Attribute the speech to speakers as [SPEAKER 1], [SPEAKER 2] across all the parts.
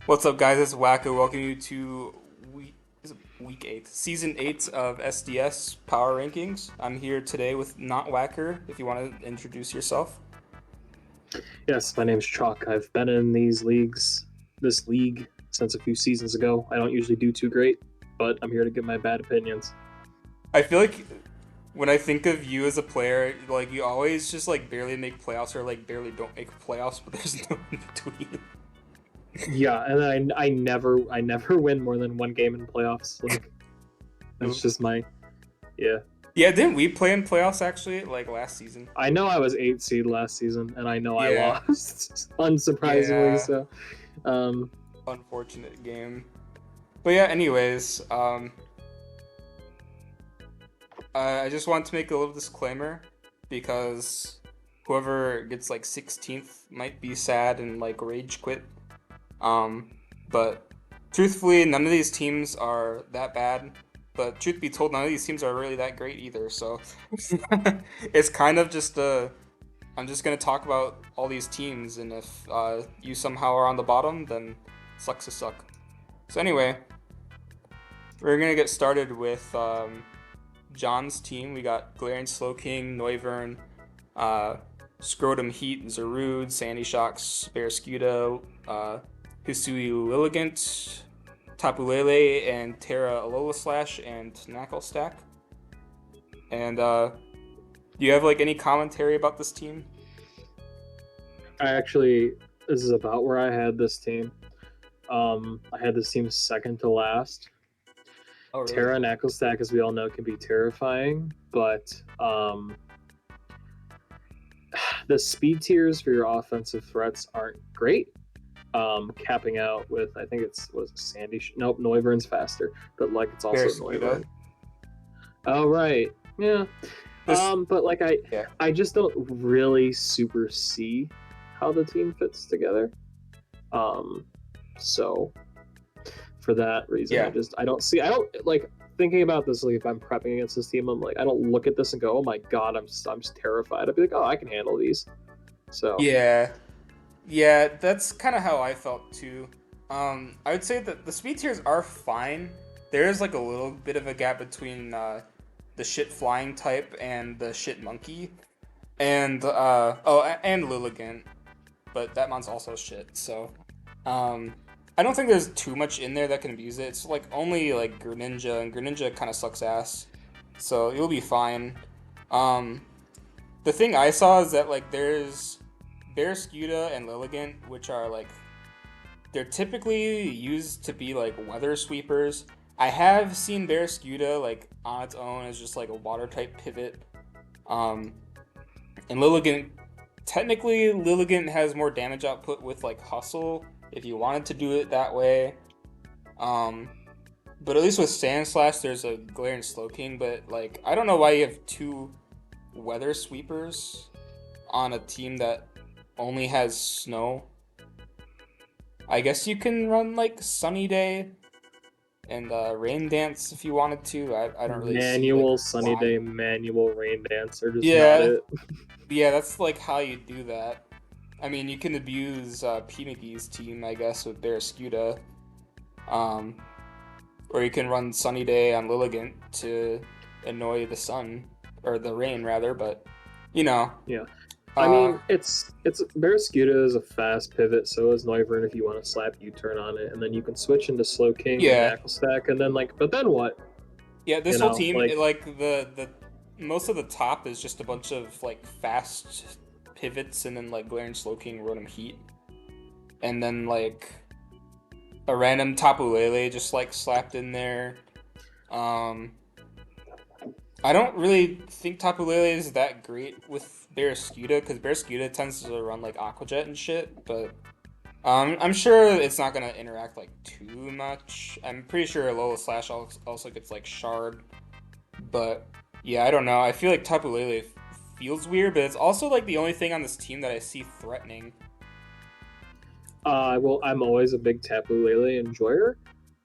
[SPEAKER 1] What's up, guys? It's Wacko. Welcome you to week 8, season 8 of SDS Power Rankings. I'm here today with Not Whacker. If you want to introduce yourself.
[SPEAKER 2] Yes, my name's Choc. I've been in this league, since a few seasons ago. I don't usually do too great, but I'm here to give my bad opinions.
[SPEAKER 1] I feel like when I think of you as a player, like you always just like barely make playoffs or like barely don't make playoffs, but there's no in between.
[SPEAKER 2] Yeah, and I never win more than one game in playoffs. Like that's just my yeah.
[SPEAKER 1] Yeah, didn't we play in playoffs actually like last season?
[SPEAKER 2] I know I was 8 seed last season, and I know I
[SPEAKER 1] Yeah,
[SPEAKER 2] lost, unsurprisingly.
[SPEAKER 1] yeah.
[SPEAKER 2] So, um,
[SPEAKER 1] Unfortunate game. But yeah, anyways, I just want to make a little disclaimer because whoever gets like 16th might be sad and like rage quit. Um, but truthfully, none of these teams are that bad. But truth be told, none of these teams are really that great either. So it's kind of just I'm just gonna talk about all these teams, and if you somehow are on the bottom, then sucks to suck. So anyway, we're gonna get started with John's team. We got Glaring Slow King, Noivern, uh, Scrotum Heat, Zarude, Sandy Shocks, Barrascuda, Hisui Lilligant, Tapulele, and Terra Alola Slash, and Knuckle Stack. And do you have like any commentary about this team?
[SPEAKER 2] I actually this is about where I had this team. I had this team second to last.
[SPEAKER 1] Oh, really?
[SPEAKER 2] Terra and Stack, as we all know, can be terrifying, but the speed tiers for your offensive threats aren't great. Capping out with I think was it Sandy. Nope, Noivern's faster, but like it's also
[SPEAKER 1] Barrascuda.
[SPEAKER 2] Noivern. Oh right, yeah.
[SPEAKER 1] This,
[SPEAKER 2] But like
[SPEAKER 1] yeah,
[SPEAKER 2] I just don't really super see how the team fits together. Um, so for that reason,
[SPEAKER 1] yeah.
[SPEAKER 2] I don't like thinking about this. Like if I'm prepping against this team, I'm like I don't look at this and go, oh my god, I'm terrified. I'd be like, oh, I can handle these. So
[SPEAKER 1] Yeah, yeah, that's kind of how I felt too. I would say that the speed tiers are fine. There is like a little bit of a gap between the shit flying type and the shit monkey, and and Lilligant, but that mon's also shit. So, um, I don't think there's too much in there that can abuse it. It's like only like Greninja, and Greninja kind of sucks ass, so you'll be fine. Um, the thing I saw is that like there's Barrascuda and Lilligant, which are like they're typically used to be like weather sweepers. I have seen Barrascuda like on its own as just like a water type pivot. Um, and Lilligant, technically Lilligant has more damage output with like Hustle if you wanted to do it that way. Um, but at least with Sand Slash, there's a Glare and Slowking. But like I don't know why you have two weather sweepers on a team that only has snow. I guess you can run like Sunny Day and Rain Dance if you wanted to. I don't really see like
[SPEAKER 2] manual sunny
[SPEAKER 1] why.
[SPEAKER 2] day, manual rain dance are just not
[SPEAKER 1] Yeah,
[SPEAKER 2] it.
[SPEAKER 1] yeah, that's like how you do that. I mean, you can abuse P. McGee's team, I guess, with Barrascuda. Um, or you can run Sunny Day on Lilligant to annoy the sun, or the rain rather, but you know.
[SPEAKER 2] Yeah. I
[SPEAKER 1] Uh,
[SPEAKER 2] mean, it's Barrascuda is a fast pivot, so is Noivern if you want to slap U-turn on it, and then you can switch into Slow King and
[SPEAKER 1] yeah,
[SPEAKER 2] Knuckle Stack, and then like, but then what?
[SPEAKER 1] yeah,
[SPEAKER 2] You
[SPEAKER 1] this whole
[SPEAKER 2] know,
[SPEAKER 1] team,
[SPEAKER 2] like
[SPEAKER 1] like the most of the top is just a bunch of like fast pivots, and then like Glare and Slowking wrote him Heat, and then like a random Tapu Lele just like slapped in there. Um, I don't really think Tapu Lele is that great with Barrascuda because Barrascuda tends to run like Aqua Jet and shit, but I'm sure it's not gonna interact like too much. I'm pretty sure Alola Slash also gets like Shard. But yeah, I don't know. I feel like Tapu Lele feels weird, but it's also like the only thing on this team that I see threatening.
[SPEAKER 2] well, I'm always a big Tapu Lele enjoyer.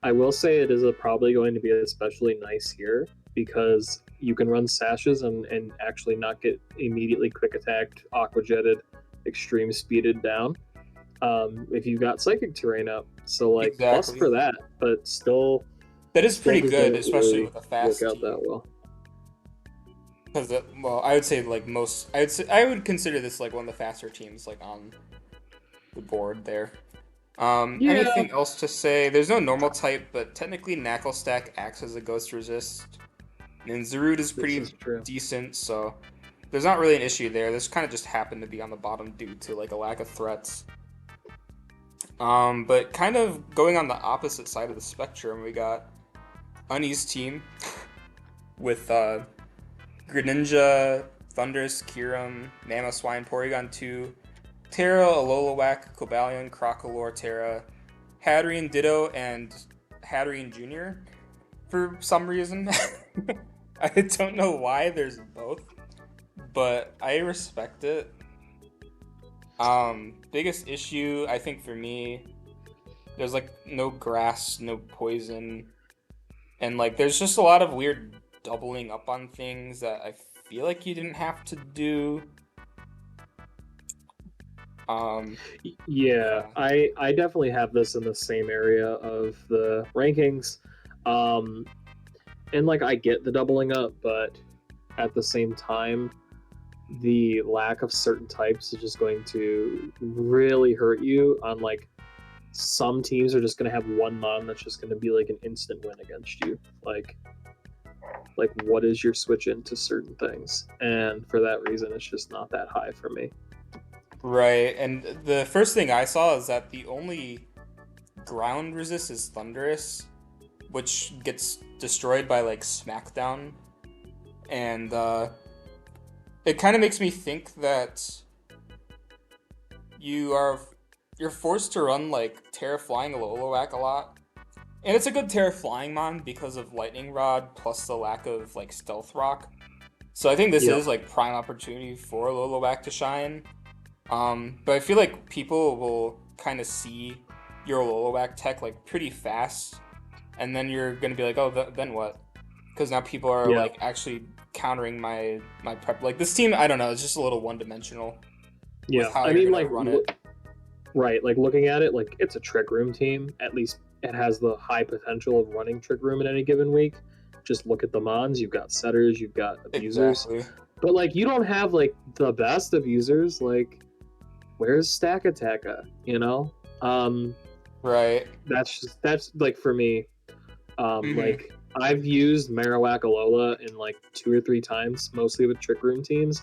[SPEAKER 2] I will say it is probably going to be especially nice here because you can run sashes and actually not get immediately quick attacked, aqua jetted, extreme speeded down. if you've got psychic terrain up. So like plus
[SPEAKER 1] Exactly.
[SPEAKER 2] for that, but
[SPEAKER 1] That is
[SPEAKER 2] still
[SPEAKER 1] pretty good,
[SPEAKER 2] doesn't
[SPEAKER 1] especially
[SPEAKER 2] really
[SPEAKER 1] with a
[SPEAKER 2] work
[SPEAKER 1] fast
[SPEAKER 2] out that
[SPEAKER 1] team.
[SPEAKER 2] well.
[SPEAKER 1] Because well, I would say like most, I would consider this like one of the faster teams like on the board there.
[SPEAKER 2] Yeah,
[SPEAKER 1] Anything else to say? There's no normal type, but technically Knuckle Stack acts as a ghost resist, and Zarud is
[SPEAKER 2] this
[SPEAKER 1] pretty
[SPEAKER 2] is true.
[SPEAKER 1] decent, so there's not really an issue there. This kind of just happened to be on the bottom due to like a lack of threats. But kind of going on the opposite side of the spectrum, we got Unease team with Greninja, Thundurus, Kyurem, Mamoswine, Porygon 2, Terra, Alolawak, Cobalion, Crocolore, Terra, Hatterene, Ditto, and Hatterene Jr. for some reason. I don't know why there's both, but I respect it. Biggest issue I think for me, there's like no grass, no poison, and like there's just a lot of weird doubling up on things that I feel like you didn't have to do. Um,
[SPEAKER 2] Yeah,
[SPEAKER 1] yeah.
[SPEAKER 2] I definitely have this in the same area of the rankings. Um, and like I get the doubling up, but at the same time, the lack of certain types is just going to really hurt you on like some teams are just going to have one mon that's just going to be like an instant win against you. Like what is your switch into certain things? And for that reason it's just not that high for me.
[SPEAKER 1] Right, and the first thing I saw is that the only ground resist is Thundurus, which gets destroyed by like Smackdown, and it kind of makes me think that you are you're forced to run like Terra Flying Alolan a lot, and it's a good Terra Flying mon because of Lightning Rod plus the lack of like Stealth Rock. So I think this
[SPEAKER 2] Yep.
[SPEAKER 1] is like prime opportunity for Alolan to shine. But I feel like people will kind of see your Alolan tech like pretty fast, and then you're gonna be like, oh, then what? Because now people are
[SPEAKER 2] Yeah.
[SPEAKER 1] like actually countering my prep. Like this team, I don't know, it's just a little one dimensional with
[SPEAKER 2] Yeah.
[SPEAKER 1] how
[SPEAKER 2] I
[SPEAKER 1] you're
[SPEAKER 2] mean
[SPEAKER 1] gonna
[SPEAKER 2] like
[SPEAKER 1] run it.
[SPEAKER 2] right, like looking at it like it's a trick room team. At least it has the high potential of running trick room in any given week. Just look at the mons, you've got setters, you've got abusers.
[SPEAKER 1] Exactly.
[SPEAKER 2] But like you don't have like the best abusers. Like where's Stack Attacka? You know?
[SPEAKER 1] Right.
[SPEAKER 2] That's like for me.
[SPEAKER 1] Mm-hmm.
[SPEAKER 2] Like I've used Marowak Alola in like 2 or 3 times, mostly with Trick Room teams,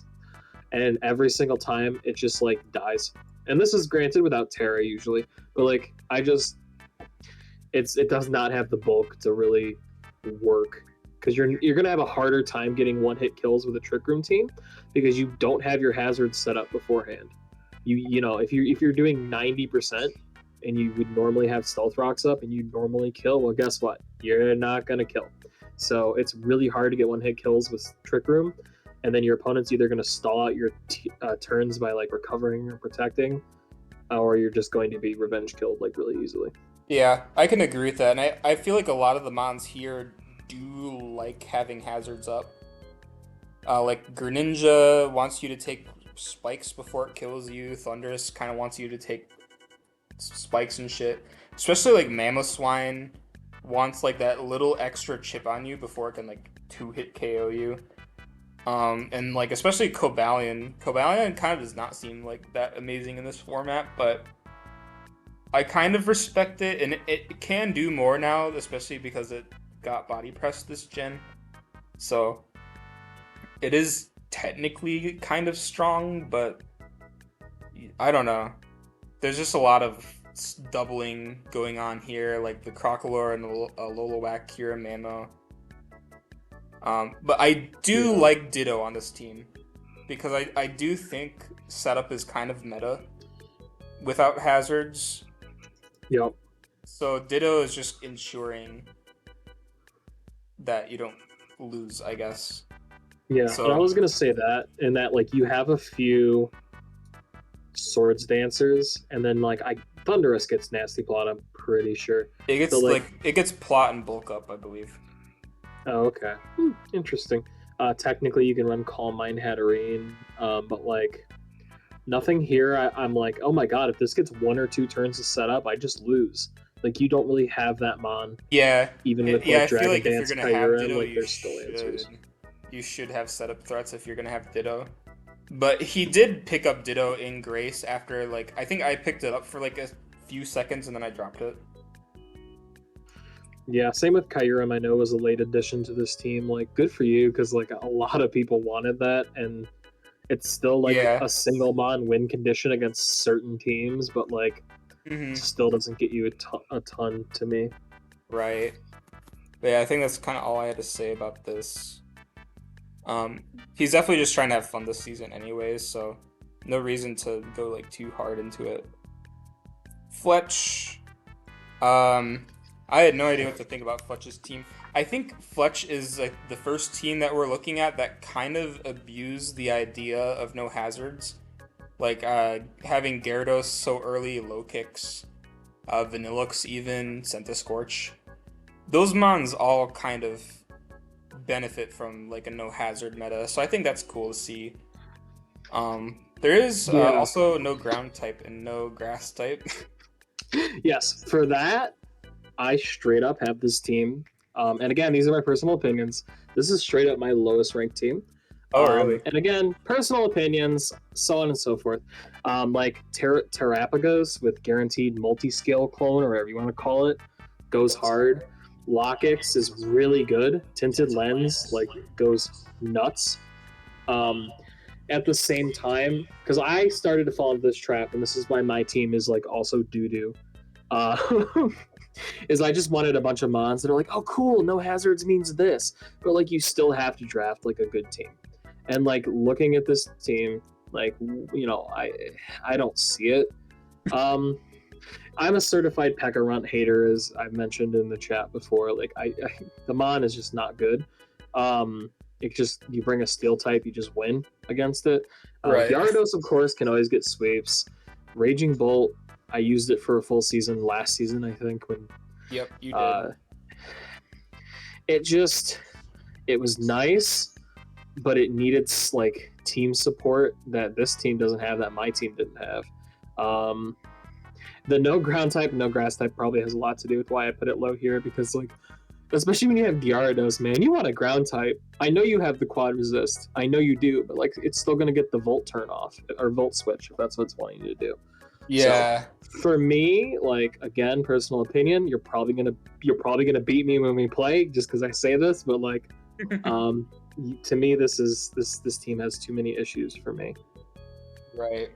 [SPEAKER 2] and every single time it just like dies. And this is granted without Terra usually, but like it does not have the bulk to really work because you're gonna have a harder time getting one hit kills with a Trick Room team because you don't have your hazards set up beforehand. You know if you're doing 90% and you would normally have stealth rocks up and you normally kill, well guess what? You're not gonna kill. So it's really hard to get one hit kills with Trick Room, and then your opponent's either gonna stall out your turns by like recovering or protecting, or you're just going to be revenge killed like really easily.
[SPEAKER 1] Yeah, I can agree with that, and I feel like a lot of the mons here do like having hazards up. Like Greninja wants you to take spikes before it kills you. Thundurus kind of wants you to take spikes and shit. Especially like Mamoswine wants like that little extra chip on you before it can like two hit KO you. And like especially Cobalion. Cobalion kind of does not seem like that amazing in this format, but I kind of respect it, and it can do more now, especially because it got body pressed this gen. So it is technically kind of strong, but I don't know. There's just a lot of doubling going on here, like the Crocolore and the Lolowak, Kira, Mamo. But I do
[SPEAKER 2] Yeah.
[SPEAKER 1] like Ditto on this team because I do think setup is kind of meta without hazards.
[SPEAKER 2] Yep.
[SPEAKER 1] So Ditto is just ensuring that you don't lose, I guess.
[SPEAKER 2] Yeah. And I
[SPEAKER 1] So
[SPEAKER 2] was gonna say that, and that like you have a few swords dancers, and then like I Thunderous gets nasty plot. I'm pretty sure, but like
[SPEAKER 1] it gets plot and bulk up, I believe.
[SPEAKER 2] oh okay, interesting. Technically, you can run Calm Mind Hatterene, but like Nothing here. I'm like, oh my god, if this gets one or two turns to set up, I just lose. Like you don't really have that mon.
[SPEAKER 1] Yeah,
[SPEAKER 2] Even with
[SPEAKER 1] yeah.
[SPEAKER 2] like
[SPEAKER 1] I feel
[SPEAKER 2] Dragon
[SPEAKER 1] like if you're
[SPEAKER 2] Dance,
[SPEAKER 1] gonna have
[SPEAKER 2] Kyura,
[SPEAKER 1] Ditto,
[SPEAKER 2] like there's still answers.
[SPEAKER 1] you should have setup threats if you're gonna have Ditto. But he did pick up Ditto in Grace after like I think I picked it up for like a few seconds and then I dropped it.
[SPEAKER 2] Yeah, same with Kyurem. I know was a late addition to this team. Like, good for you, because like a lot of people wanted that, and it's still like
[SPEAKER 1] Yeah.
[SPEAKER 2] a single mon win condition against certain teams, but like
[SPEAKER 1] Hmm.
[SPEAKER 2] still doesn't get you a ton to me.
[SPEAKER 1] Right. But yeah, I think that's kind of all I had to say about this. He's definitely just trying to have fun this season, anyways. So no reason to go like too hard into it. Fletch. Um, I had no idea what to think about Fletch's team. I think Fletch is like the first team that we're looking at that kind of abused the idea of no hazards, like having Gyarados so early, low kicks, Vanillux even, Scorch. Those mons all kind of benefit from like a no hazard meta, so I think that's cool to see. There is
[SPEAKER 2] Yeah.
[SPEAKER 1] also no ground type and no grass type.
[SPEAKER 2] Yes, for that, I straight up have this team. And again, these are my personal opinions. This is straight up my lowest ranked team.
[SPEAKER 1] Oh, really?
[SPEAKER 2] And again, personal opinions, so on and so forth. Like Terrapagos with guaranteed multi-scale clone, or whatever you want to call it, goes hard. Lockix is really good. Tinted Lens like goes nuts. Um, at the same time, because I started to fall into this trap, and this is why my team is like also doo doo. Uh, is I just wanted a bunch of mons that are like, oh cool, no hazards means this, but like you still have to draft like a good team. And like looking at this team, like I don't see it. Um, I'm a certified P.E.K.K.A Runt hater, as I've mentioned in the chat before. Like the mon is just not good. It just you bring a steel type, you just win against it.
[SPEAKER 1] Right.
[SPEAKER 2] Gyarados, of course, can always get sweeps. Raging Bolt, I used it for a full season last season, I think, when
[SPEAKER 1] Yep, you
[SPEAKER 2] uh,
[SPEAKER 1] did.
[SPEAKER 2] it was nice, but it needed like team support that this team doesn't have, that my team didn't have. Um, the no ground type, no grass type probably has a lot to do with why I put it low here, because like especially when you have Gyarados, man, you want a ground type. I know you have the quad resist. I know you do, but like it's still gonna get the volt turn off or volt switch if that's what it's wanting you to do. So
[SPEAKER 1] Yeah.
[SPEAKER 2] for me, like again, personal opinion, you're probably gonna beat me when we play just because I say this, but like um to me this team has too many issues for me.
[SPEAKER 1] Right.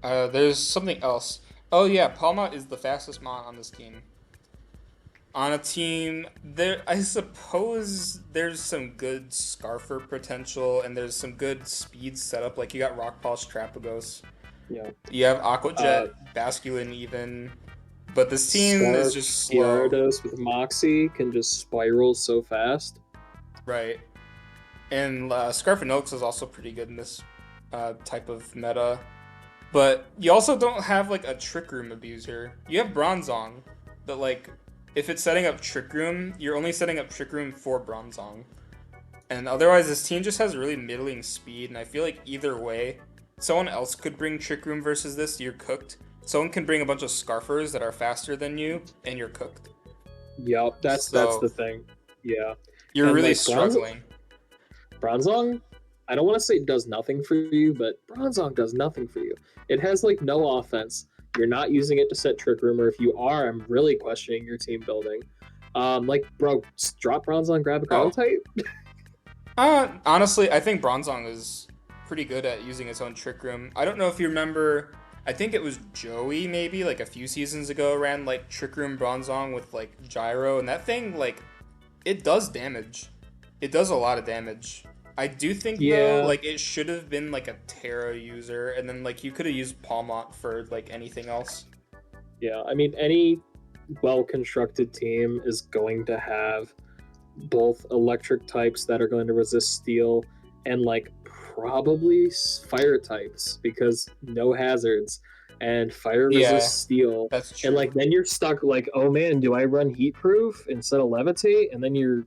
[SPEAKER 1] There's something else. Oh yeah, Palma is the fastest mon on this team. On a team, there I suppose there's some good Scarfer potential and there's some good speed setup. Like you got Rock Polish Trapagos.
[SPEAKER 2] Yeah.
[SPEAKER 1] You have Aqua
[SPEAKER 2] Uh
[SPEAKER 1] Jet, Basculin even. But this team is
[SPEAKER 2] Scarf
[SPEAKER 1] just slow.
[SPEAKER 2] Gyarados with Moxie can just spiral so fast.
[SPEAKER 1] Right. And Scarf and Oaks is also pretty good in this type of meta. But you also don't have like a Trick Room abuser. You have Bronzong, but like if it's setting up Trick Room, you're only setting up Trick Room for Bronzong. And otherwise, this team just has really middling speed, and I feel like either way, someone else could bring Trick Room versus this, you're cooked. Someone can bring a bunch of Scarfers that are faster than you, and you're cooked.
[SPEAKER 2] Yep, that's
[SPEAKER 1] So
[SPEAKER 2] the thing. Yeah.
[SPEAKER 1] you're
[SPEAKER 2] And
[SPEAKER 1] really
[SPEAKER 2] like
[SPEAKER 1] struggling.
[SPEAKER 2] Bronzong, I don't want to say it does nothing for you, but Bronzong does nothing for you. It has like no offense. You're not using it to set Trick Room, or if you are, I'm really questioning your team building. Like, bro, drop Bronzong, grab a ground
[SPEAKER 1] Oh,
[SPEAKER 2] type.
[SPEAKER 1] honestly, I think Bronzong is pretty good at using its own Trick Room. I don't know if you remember. I think it was Joey maybe like a few seasons ago ran like Trick Room Bronzong with like Gyro, and that thing like it does damage. It does a lot of damage. I do think though,
[SPEAKER 2] Yeah,
[SPEAKER 1] like it should have been like a Terra user, and then like you could have used Palmont for like anything else.
[SPEAKER 2] yeah. I mean, any well constructed team is going to have both electric types that are going to resist steel and like probably fire types, because no hazards and fire
[SPEAKER 1] Yeah,
[SPEAKER 2] resist steel.
[SPEAKER 1] that's
[SPEAKER 2] And
[SPEAKER 1] true.
[SPEAKER 2] like then you're stuck like, oh man, do I run heat proof instead of levitate? And then you're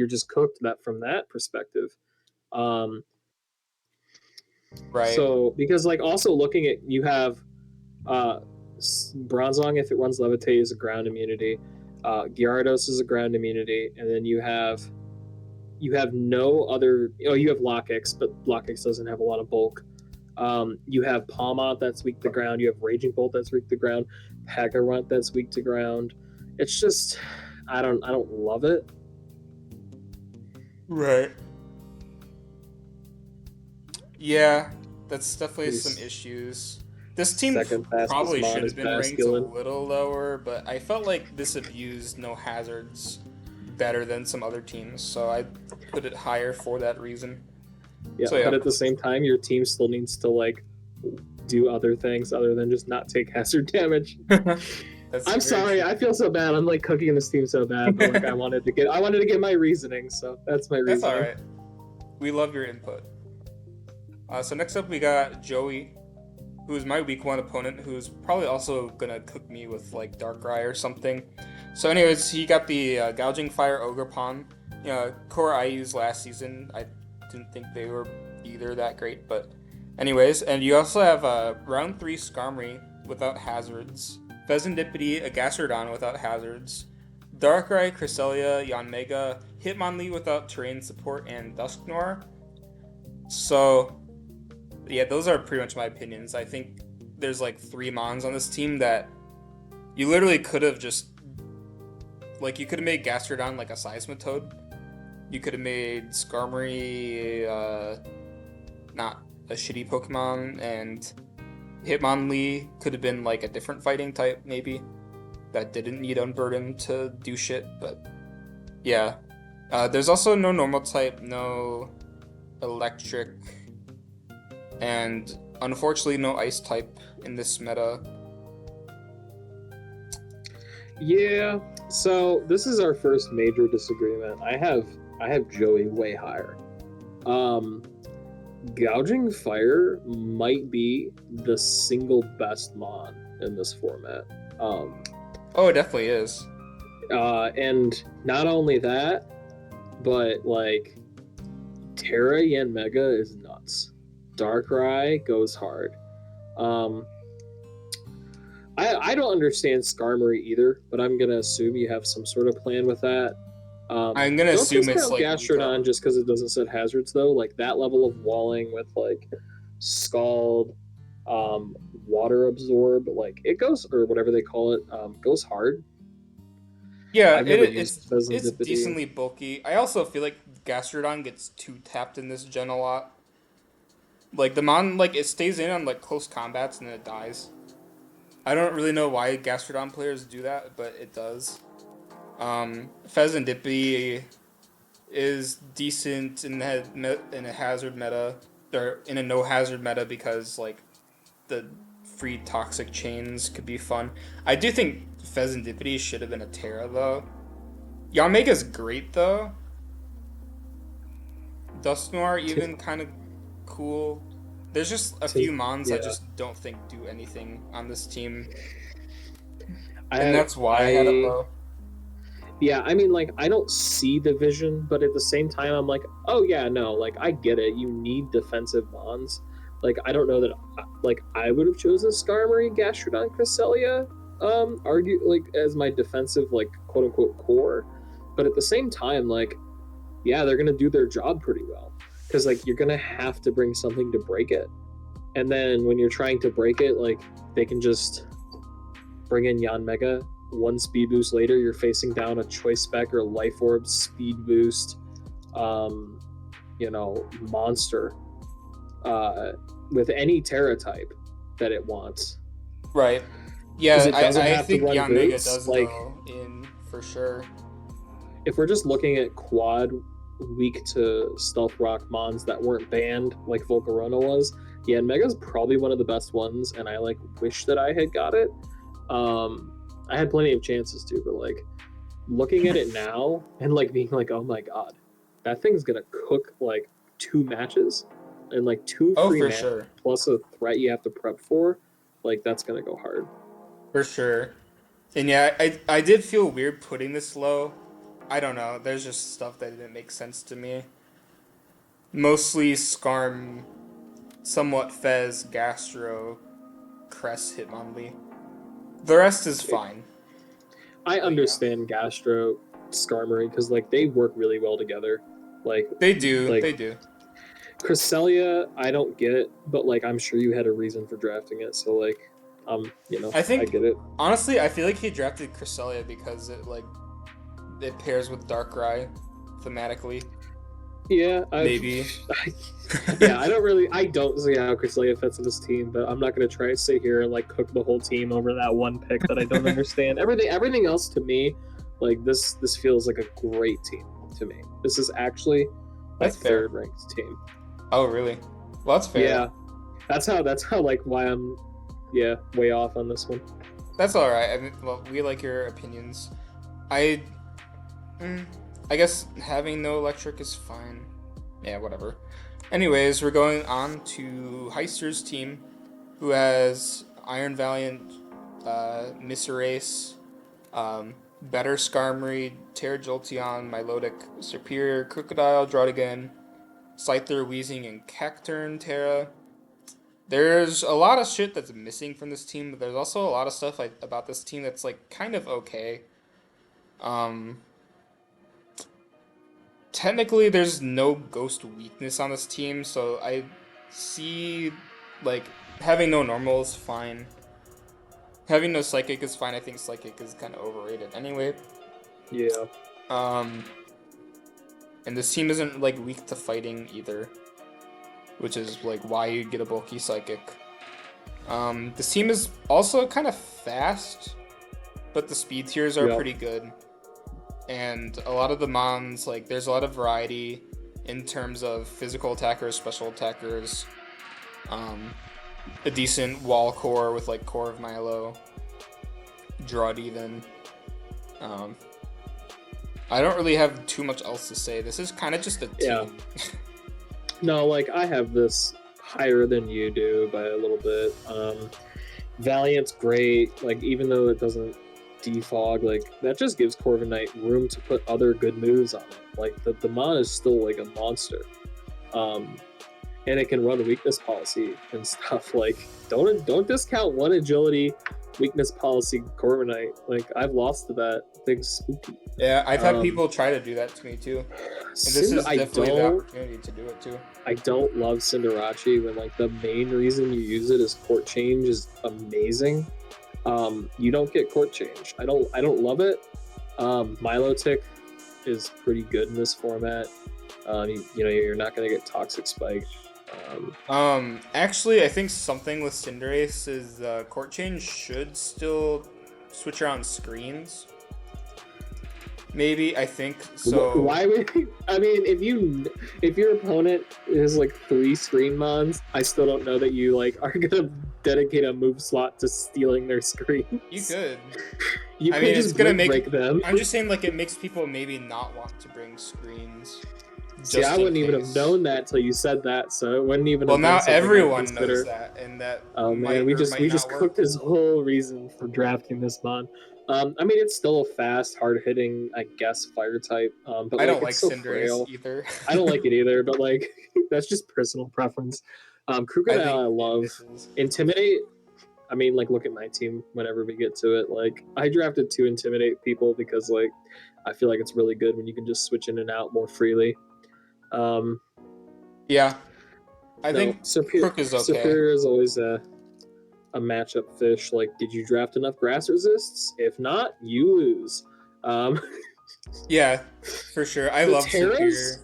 [SPEAKER 2] just cooked that from that perspective. um
[SPEAKER 1] Right.
[SPEAKER 2] So because like also looking at you have uh, Bronzong if it runs Levitate is a ground immunity. Gyarados is a ground immunity, and then you have no other. Oh, you have Lockix, but Lockix doesn't have a lot of bulk. You have Palmont that's weak to ground. You have Raging Bolt that's weak to ground. Pagarunt that's weak to ground. It's just I don't love it.
[SPEAKER 1] Right. Yeah, that's definitely some
[SPEAKER 2] His
[SPEAKER 1] issues. This team
[SPEAKER 2] second fastest
[SPEAKER 1] probably
[SPEAKER 2] mon
[SPEAKER 1] should
[SPEAKER 2] is
[SPEAKER 1] have been ranked a
[SPEAKER 2] Basculin.
[SPEAKER 1] little lower, but I felt like this abused no hazards better than some other teams, so I put it higher for that reason.
[SPEAKER 2] Yeah,
[SPEAKER 1] So
[SPEAKER 2] but
[SPEAKER 1] yeah,
[SPEAKER 2] at the same time, your team still needs to like do other things other than just not take hazard damage.
[SPEAKER 1] that's
[SPEAKER 2] I'm
[SPEAKER 1] very
[SPEAKER 2] sorry,
[SPEAKER 1] true.
[SPEAKER 2] I feel so bad. I'm like cooking this team so bad, but like I wanted to get my reasoning, so that's my
[SPEAKER 1] That's all
[SPEAKER 2] reasoning.
[SPEAKER 1] right. We love your input. So next up we got Joey, who's my week one opponent, who's probably also gonna cook me with like Darkrai or something. So, anyways, he got the Gouging Fire Ogerpon. You know, core I used last season. I didn't think they were either that great, but anyways, and you also have round three Skarmory without hazards, Pheasantipede, a Gastrodon without hazards, Darkrai, Cresselia, Yanmega, Hitmonlee without terrain support, and Dusknoir. So yeah, those are pretty much my opinions. I think there's like three Mons on this team that you literally could have just like you could have made Gastrodon like a Seismitoad. You could have made Skarmory not a shitty Pokemon, and Hitmonlee could have been like a different fighting type maybe that didn't need Unburden to do shit. But yeah, there's also no normal type, no electric, and unfortunately no ice type in this meta.
[SPEAKER 2] Yeah, so this is our first major disagreement. I have Joey way higher. Um, Gouging Fire might be the single best mon in this format. Um,
[SPEAKER 1] Oh, it definitely is.
[SPEAKER 2] and not only that, but like Terra Yanmega is nuts. Darkrai goes hard. Um, I don't understand Skarmory either, but I'm gonna assume you have some sort of plan with that.
[SPEAKER 1] I'm gonna
[SPEAKER 2] Don't
[SPEAKER 1] assume it's
[SPEAKER 2] discount
[SPEAKER 1] like
[SPEAKER 2] Gastrodon
[SPEAKER 1] eco.
[SPEAKER 2] just because it doesn't set hazards though. Like that level of walling with like Scald, Water Absorb, like it goes or whatever they call it, goes hard.
[SPEAKER 1] Yeah,
[SPEAKER 2] I've never
[SPEAKER 1] it's
[SPEAKER 2] used
[SPEAKER 1] it's
[SPEAKER 2] Pheasantipede.
[SPEAKER 1] decently bulky. I also feel like Gastrodon gets too tapped in this gen a lot. Like the mon, like it stays in on like close combats and then it dies. I don't really know why Gastrodon players do that, but it does. Pheasantipede is decent in a hazard meta or in a no hazard meta because like the free toxic chains could be fun. I do think Pheasantipede should have been a Terra though. Yanmega's great though. Dusknoir even kind of cool. There's just a few mons I
[SPEAKER 2] Yeah,
[SPEAKER 1] just don't think do anything on this team, and
[SPEAKER 2] I
[SPEAKER 1] that's why I had it
[SPEAKER 2] I
[SPEAKER 1] low.
[SPEAKER 2] yeah, I mean, like, I don't see the vision, but at the same time, I'm like, oh yeah, no, like, I get it. You need defensive bonds. Like, I don't know that, like, I would have chosen Skarmory, Gastrodon, Cresselia, argue like as my defensive, like, quote unquote core. But at the same time, like, yeah, they're gonna do their job pretty well because like you're gonna have to bring something to break it, and then when you're trying to break it, like, they can just bring in Yanmega. One speed boost later, you're facing down a Choice Spec or Life Orb speed boost, um, monster uh, with any Terra type that it wants.
[SPEAKER 1] Right.
[SPEAKER 2] Because
[SPEAKER 1] Yeah,
[SPEAKER 2] it doesn't
[SPEAKER 1] I
[SPEAKER 2] have to
[SPEAKER 1] think
[SPEAKER 2] run
[SPEAKER 1] Yanmega
[SPEAKER 2] boots.
[SPEAKER 1] does
[SPEAKER 2] Like,
[SPEAKER 1] go in for sure.
[SPEAKER 2] if we're just looking at quad weak to Stealth Rock mons that weren't banned, like Volcarona was, yeah, and Mega's probably one of the best ones, and I like wish that I had got it. Um, I had plenty of chances to, but like looking at it now and like being like, oh my god, that thing's gonna cook like 2 matches and like two
[SPEAKER 1] Oh,
[SPEAKER 2] free
[SPEAKER 1] for
[SPEAKER 2] mana
[SPEAKER 1] sure.
[SPEAKER 2] plus a threat you have to prep for. Like that's gonna go hard.
[SPEAKER 1] For sure. And yeah, I did feel weird putting this low. I don't know. There's just stuff that didn't make sense to me. Mostly Skarm somewhat Fez, Gastro, Cress, Hitmonlee. The rest is fine.
[SPEAKER 2] I
[SPEAKER 1] But yeah.
[SPEAKER 2] understand Gastro, Skarmory, because like they work really well together. Like
[SPEAKER 1] They do.
[SPEAKER 2] like
[SPEAKER 1] They do.
[SPEAKER 2] Cresselia, I don't get it, but like I'm sure you had a reason for drafting it, so like
[SPEAKER 1] I
[SPEAKER 2] I
[SPEAKER 1] think
[SPEAKER 2] get it.
[SPEAKER 1] honestly, I feel like he drafted Cresselia because it pairs with Darkrai thematically.
[SPEAKER 2] Yeah,
[SPEAKER 1] Maybe.
[SPEAKER 2] yeah, I don't see how Cresselia fits in this team, but I'm not gonna try to sit here and like cook the whole team over that one pick that I don't understand. Everything else to me, like this feels like a great team to me. This is actually my
[SPEAKER 1] That's fair.
[SPEAKER 2] third ranked team.
[SPEAKER 1] Oh really? Well, that's fair.
[SPEAKER 2] Yeah, that's how like why I'm way off on this one.
[SPEAKER 1] That's all right. I mean, well, we like your opinions. I, I guess having no electric is fine. Yeah, whatever. Anyways, we're going on to Heister's team, who has Iron Valiant, Miserace, Better Skarmory, Terra Jolteon, Milotic, Superior, Crocodile, Draudigan, Scyther, Weezing, and Cacturne Terra. There's a lot of shit that's missing from this team, but there's also a lot of stuff about this team that's like kind of okay. Um, Technically, there's no ghost weakness on this team, so I see like having no normal is fine. Having no psychic is fine. I think psychic is kind of overrated anyway.
[SPEAKER 2] Yeah.
[SPEAKER 1] And this team isn't like weak to fighting either, which is like why you get a bulky psychic. This team is also kind of fast, but the speed tiers are pretty good. And a lot of the mons, like, there's a lot of variety in terms of physical attackers, special attackers, a decent wall core with, like, Core of Milo, Drawed even. I don't really have too much else to say. This is kind of just a team.
[SPEAKER 2] Yeah. No, like, I have this higher than you do by a little bit. Valiant's great, like, even though it doesn't defog, like that just gives Corviknight room to put other good moves on it. Like the mon is still like a monster, and it can run weakness policy and stuff. Like don't discount one agility weakness policy Corviknight. Like I've lost to that. Thing's spooky.
[SPEAKER 1] Yeah, I've had people try to do that to me too. And this is definitely the opportunity to do it too.
[SPEAKER 2] I don't love Cinderace when like the main reason you use it is court change is amazing. You don't get court change. I don't love it. Milotic is pretty good in this format. You're not gonna get toxic spike.
[SPEAKER 1] Actually, I think something with Cinderace is court change should still switch around screens. Maybe I think so.
[SPEAKER 2] Why would I mean if your opponent is like 3 screen mons, I still don't know that you like are gonna dedicate a move slot to stealing their screens.
[SPEAKER 1] You could.
[SPEAKER 2] I mean, just it's gonna break them.
[SPEAKER 1] I'm just saying like it makes people maybe not want to bring screens.
[SPEAKER 2] See, I wouldn't even have known that till you said that, so it wouldn't even.
[SPEAKER 1] Well, now everyone knows that, and that.
[SPEAKER 2] Oh man, we just cooked his whole reason for drafting this mon. I mean, it's still a fast, hard-hitting, I guess, fire type. But
[SPEAKER 1] I don't like
[SPEAKER 2] so
[SPEAKER 1] Cinderace either.
[SPEAKER 2] I don't like it either, but like that's just personal preference. Crocodile, I love. Intimidate. I mean, like, look at my team whenever we get to it. Like, I drafted 2 Intimidate people because, like, I feel like it's really good when you can just switch in and out more freely.
[SPEAKER 1] Yeah, I think Crook is okay.
[SPEAKER 2] Superior is always a matchup fish. Like, did you draft enough grass resists? If not, you lose.
[SPEAKER 1] Yeah, for sure. I love Superior.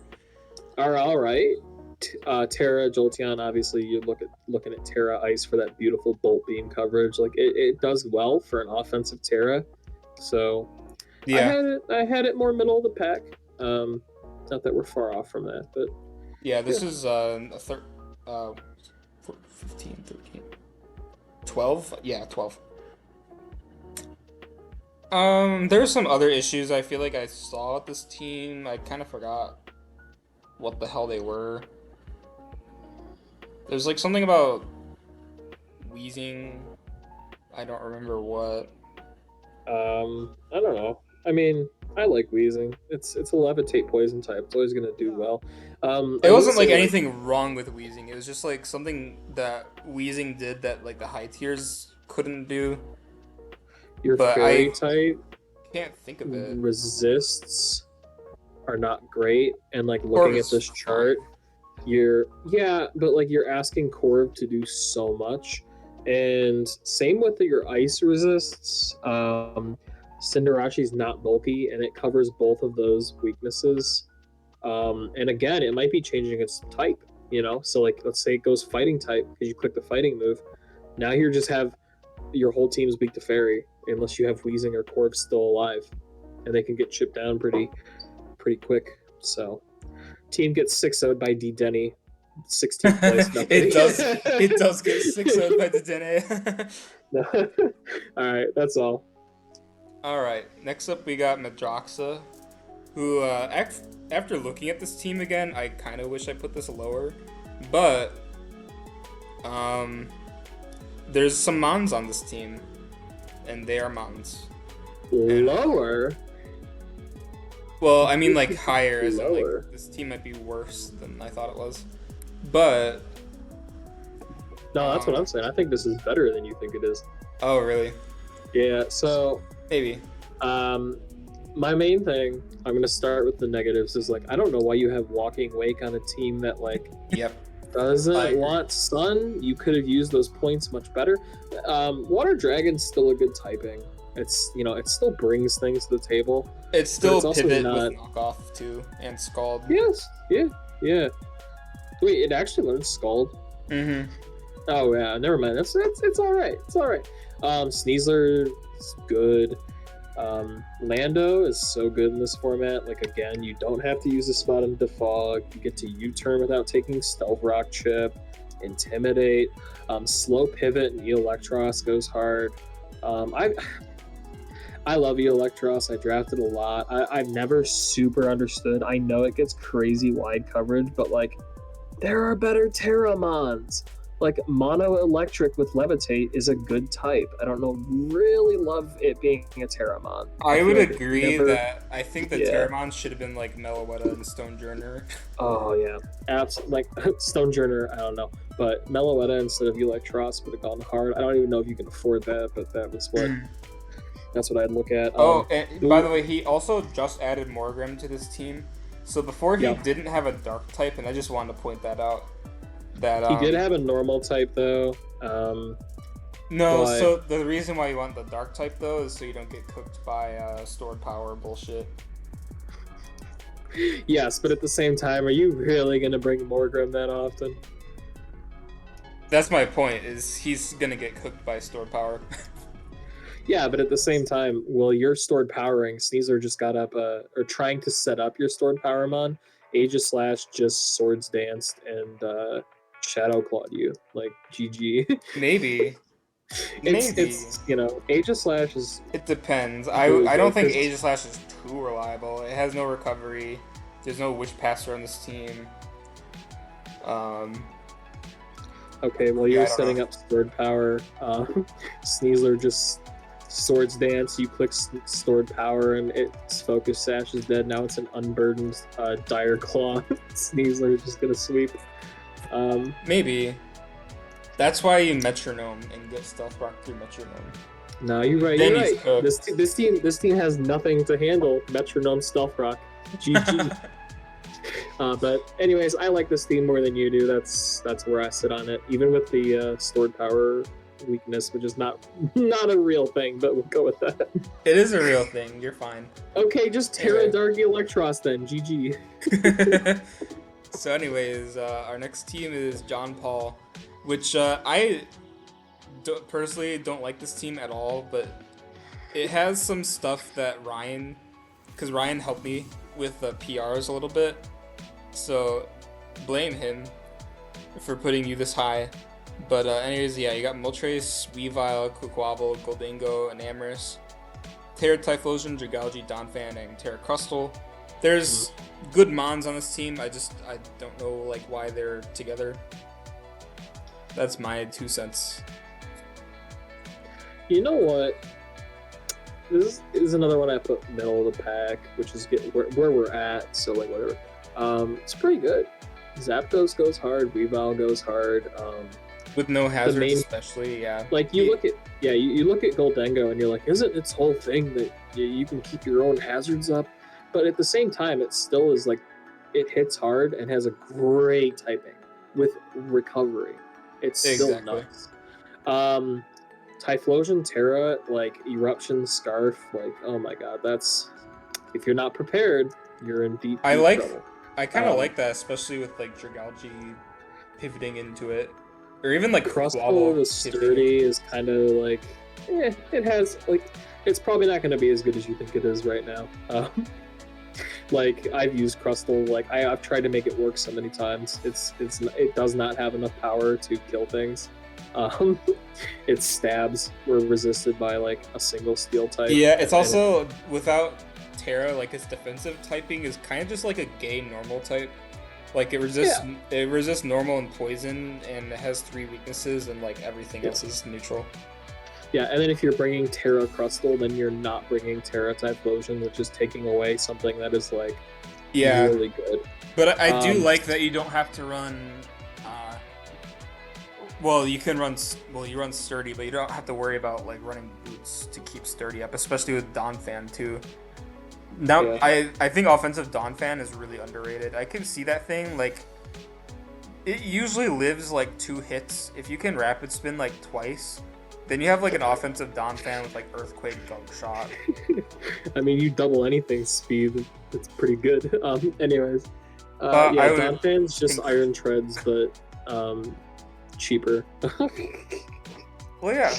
[SPEAKER 2] Are all right. Terra Jolteon, obviously, you're looking at Terra Ice for that beautiful bolt beam coverage. Like it does well for an offensive Terra. So
[SPEAKER 1] yeah,
[SPEAKER 2] I had it more middle of the pack. Not that we're far off from that, but
[SPEAKER 1] yeah, this is 15, 13, 12. Yeah, 12. There's some other issues I feel like I saw with this team. I kind of forgot what the hell they were. There's like something about wheezing. I don't remember what.
[SPEAKER 2] I don't know. I mean, I like Wheezing. It's a levitate poison type. It's always gonna do well.
[SPEAKER 1] It
[SPEAKER 2] I will
[SPEAKER 1] wasn't like
[SPEAKER 2] say like
[SPEAKER 1] anything wrong with Wheezing. It was just like something that Wheezing did that like the high tiers couldn't do.
[SPEAKER 2] your
[SPEAKER 1] But
[SPEAKER 2] fairy
[SPEAKER 1] I
[SPEAKER 2] type
[SPEAKER 1] can't think of it.
[SPEAKER 2] resists are not great, and like
[SPEAKER 1] Corv
[SPEAKER 2] looking at
[SPEAKER 1] is
[SPEAKER 2] this chart,
[SPEAKER 1] fine.
[SPEAKER 2] but like you're asking Corv to do so much, and same with your ice resists. Cinderace's not bulky, and it covers both of those weaknesses. And again, it might be changing its type. So like let's say it goes fighting type because you click the fighting move. Now you just have your whole team's weak to fairy, unless you have Wheezing or Corv still alive, and they can get chipped down pretty quick. So team gets 6-0'd by D Denny, 16th place.
[SPEAKER 1] it
[SPEAKER 2] Nothing.
[SPEAKER 1] does. It does get 6-0 by Dedenne.
[SPEAKER 2] No. All right, that's all.
[SPEAKER 1] All right. Next up, we got Madroxa, who after looking at this team again, I kind of wish I put this lower, but um, there's some Mons on this team, and they are Mons.
[SPEAKER 2] Lower.
[SPEAKER 1] Well, I mean like higher, as in
[SPEAKER 2] Lower.
[SPEAKER 1] like this team might be worse than I thought it was, but
[SPEAKER 2] No, that's what I'm saying. I think this is better than you think it is.
[SPEAKER 1] oh really?
[SPEAKER 2] Yeah. So
[SPEAKER 1] Maybe.
[SPEAKER 2] my main thing, I'm gonna start with the negatives, is like I don't know why you have Walking Wake on a team that like
[SPEAKER 1] Yep.
[SPEAKER 2] doesn't want Sun. You could have used those points much better. Water Dragon's still a good typing. It's it still brings things to the table.
[SPEAKER 1] It's still
[SPEAKER 2] it's also
[SPEAKER 1] pivot
[SPEAKER 2] not-
[SPEAKER 1] with knockoff too, and Scald.
[SPEAKER 2] Yes, yeah. Wait, it actually learns Scald.
[SPEAKER 1] Mm-hmm.
[SPEAKER 2] Oh yeah, never mind. It's all right. It's all right. Sneasler is good. Lando is so good in this format. Like again, you don't have to use a spot on Defog. You get to U-turn without taking Stealth Rock Chip. Intimidate. Slow pivot and Electros goes hard. I love Electros. I drafted a lot. I've never super understood. I know it gets crazy wide coverage, but like there are better Terramons. Like Mono Electric with Levitate is a good type. I don't know, really love it being a Terramon.
[SPEAKER 1] I would
[SPEAKER 2] like
[SPEAKER 1] agree that I think the
[SPEAKER 2] Yeah.
[SPEAKER 1] Terramon should have been like Meloetta and Stonejourner.
[SPEAKER 2] Oh yeah, like Stonejourner. I don't know, but Meloetta instead of Electros would have gone hard. I don't even know if you can afford that, but that's what I'd look at.
[SPEAKER 1] Oh, and by the way, he also just added Morgrem to this team. So before he
[SPEAKER 2] Yep.
[SPEAKER 1] didn't have a dark type, and I just wanted to point that out. That
[SPEAKER 2] he did have a normal type though.
[SPEAKER 1] No,
[SPEAKER 2] but-
[SPEAKER 1] so the reason why you want the dark type though is so you don't get cooked by stored power bullshit.
[SPEAKER 2] Yes, but at the same time, are you really gonna bring Morgrem that often?
[SPEAKER 1] That's my point. Is he's gonna get cooked by stored power.
[SPEAKER 2] Yeah, but at the same time, well, you're stored powering. Sneasler just got up, or trying to set up your stored power mon. Aegislash just swords danced and shadow clawed you. Like GG.
[SPEAKER 1] Maybe. Maybe.
[SPEAKER 2] It's Aegislash is.
[SPEAKER 1] It depends.
[SPEAKER 2] Really
[SPEAKER 1] I don't
[SPEAKER 2] good,
[SPEAKER 1] think
[SPEAKER 2] 'cause-
[SPEAKER 1] Aegislash is too reliable. It has no recovery. There's no Wish Passer on this team.
[SPEAKER 2] Okay, well,
[SPEAKER 1] Yeah,
[SPEAKER 2] you're
[SPEAKER 1] I don't
[SPEAKER 2] setting
[SPEAKER 1] know.
[SPEAKER 2] up stored power. Sneasler just swords dance. You click stored power, and its focus sash is dead. Now it's an unburdened dire claw. Sneasler is just gonna sweep.
[SPEAKER 1] Maybe. That's why you metronome and get stealth rock through metronome.
[SPEAKER 2] No, you're right.
[SPEAKER 1] Then
[SPEAKER 2] You're
[SPEAKER 1] he's
[SPEAKER 2] right.
[SPEAKER 1] cooked.
[SPEAKER 2] This team has nothing to handle metronome stealth rock. GG. But anyways, I like this team more than you do. That's where I sit on it. Even with the stored power weakness, which is not a real thing, but we'll go with that.
[SPEAKER 1] It is a real thing. You're fine.
[SPEAKER 2] Okay, just Terra
[SPEAKER 1] Anyway.
[SPEAKER 2] Dark Electros then. GG.
[SPEAKER 1] So, anyways, our next team is John Paul, which I personally don't like this team at all, but it has some stuff that because Ryan helped me with the PRs a little bit, so blame him for putting you this high. But anyways, yeah, you got Moltres, Weavile, Quaquaval, Goldingo, and Amorous, Terra Typhlosion, Dragalge, Donphan, and Terra Crustal. There's good mons on this team. I don't know like why they're together. That's my 2 cents.
[SPEAKER 2] You know what? this is another one I put middle of the pack, which is where we're at. So like whatever, it's pretty good. Zapdos goes hard, Weavile goes hard.
[SPEAKER 1] With no
[SPEAKER 2] The
[SPEAKER 1] hazards,
[SPEAKER 2] main
[SPEAKER 1] especially, yeah.
[SPEAKER 2] like you look at you look at Goldengo and you're like, isn't its whole thing that you can keep your own hazards up? But at the same time, it still is like it hits hard and has a great typing with recovery. It's still
[SPEAKER 1] Exactly.
[SPEAKER 2] nuts. Um, Typhlosion, Terra, like Eruption, Scarf, like oh my god, that's if you're not prepared, you're in deep
[SPEAKER 1] I
[SPEAKER 2] deep
[SPEAKER 1] like,
[SPEAKER 2] trouble.
[SPEAKER 1] I kind of
[SPEAKER 2] Um,
[SPEAKER 1] like that, especially with like Dragalge pivoting into it, or even like
[SPEAKER 2] Crustle
[SPEAKER 1] Quabble
[SPEAKER 2] the
[SPEAKER 1] pivoting into
[SPEAKER 2] Sturdy
[SPEAKER 1] it.
[SPEAKER 2] is kind of like, it has like, it's probably not going to be as good as you think it is right now. Like I've used Crustle, like I've tried to make it work so many times. It does not have enough power to kill things. Um, its stabs were resisted by like a single steel type,
[SPEAKER 1] Yeah, it's
[SPEAKER 2] and it,
[SPEAKER 1] also without Terra, like its defensive typing is kind of just like a gay normal type. Like
[SPEAKER 2] yeah,
[SPEAKER 1] it resists normal and poison, and it has 3 weaknesses, and like everything
[SPEAKER 2] yeah,
[SPEAKER 1] else is neutral.
[SPEAKER 2] yeah. And then if you're bringing Terra Crustle, then you're not bringing Terra Typhlosion, which is taking away something that is like
[SPEAKER 1] Yeah,
[SPEAKER 2] really good.
[SPEAKER 1] but I do
[SPEAKER 2] Um,
[SPEAKER 1] like that you don't have to run. Well, you can run. Well, you run sturdy, but you don't have to worry about like running boots to keep sturdy up, especially with Donphan too. Now,
[SPEAKER 2] yeah.
[SPEAKER 1] I think offensive Donphan is really underrated. I can see that thing like it usually lives like 2 hits. If you can rapid spin like twice, then you have like an offensive Donphan with like Earthquake, Gunk Shot.
[SPEAKER 2] I mean, you double anything speed, it's pretty good. Anyways, yeah,
[SPEAKER 1] I would
[SPEAKER 2] Donphan's just
[SPEAKER 1] think.
[SPEAKER 2] Iron Treads, but cheaper.
[SPEAKER 1] Well, yeah,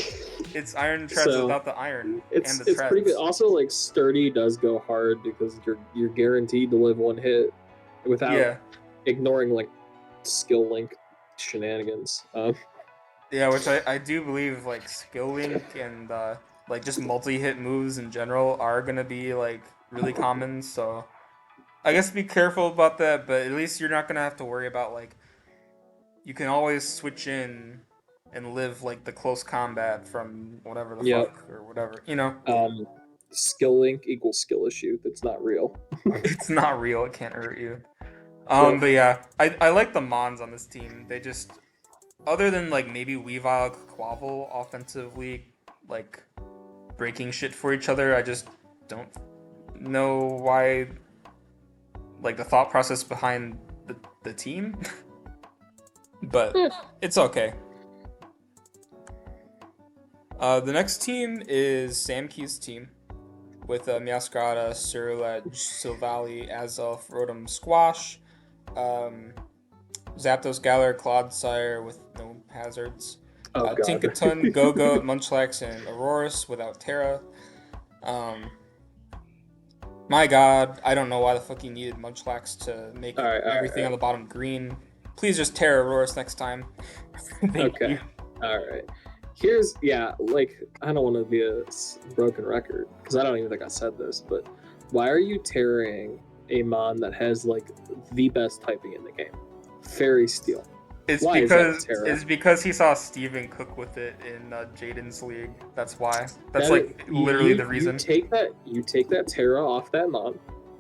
[SPEAKER 1] it's Iron Treads
[SPEAKER 2] So
[SPEAKER 1] without the iron and the
[SPEAKER 2] it's pretty good.
[SPEAKER 1] treads.
[SPEAKER 2] Also, like Sturdy does go hard because you're guaranteed to live one hit without
[SPEAKER 1] Yeah,
[SPEAKER 2] ignoring like skill link shenanigans.
[SPEAKER 1] yeah, which I do believe like skill link and like just multi-hit moves in general are gonna be like really common. So I guess be careful about that, but at least you're not gonna have to worry about like you can always switch in and live like the close combat from whatever the
[SPEAKER 2] Yep.
[SPEAKER 1] fuck or whatever. You know,
[SPEAKER 2] Um, skill link equals skill issue. That's not real.
[SPEAKER 1] it's not real. It can't hurt you.
[SPEAKER 2] Yep.
[SPEAKER 1] But yeah, I like the Mons on this team. They just other than like maybe Weavile, Quavel offensively, like breaking shit for each other. I just don't know why, like the thought process behind the team, but
[SPEAKER 2] Eh.
[SPEAKER 1] it's okay. The next team is Sam Key's team with Meowscarada, Surledge, Silvally, Azelf, Rotom, Squash, um, Zapdos, Galar, Clodsire with no hazards,
[SPEAKER 2] Oh god.
[SPEAKER 1] Tinkaton, Go-Go, Munchlax, and Aurorus without Terra. Um, My god, I don't know why the fuck you needed Munchlax to make
[SPEAKER 2] All right. All right.
[SPEAKER 1] everything on the bottom green. Please just tear Aurorus next time. Thank
[SPEAKER 2] Okay.
[SPEAKER 1] you.
[SPEAKER 2] All right. Here's like I don't want to be a broken record because I don't even think I said this, but why are you tearing a mon that has like the best typing in the game? Fairy Steel.
[SPEAKER 1] It's
[SPEAKER 2] Why is that a
[SPEAKER 1] because
[SPEAKER 2] Terra?
[SPEAKER 1] he saw Steven cook with it in Jaden's league. That's why. That's
[SPEAKER 2] That
[SPEAKER 1] like literally the
[SPEAKER 2] you
[SPEAKER 1] reason.
[SPEAKER 2] take that Terra off that mon,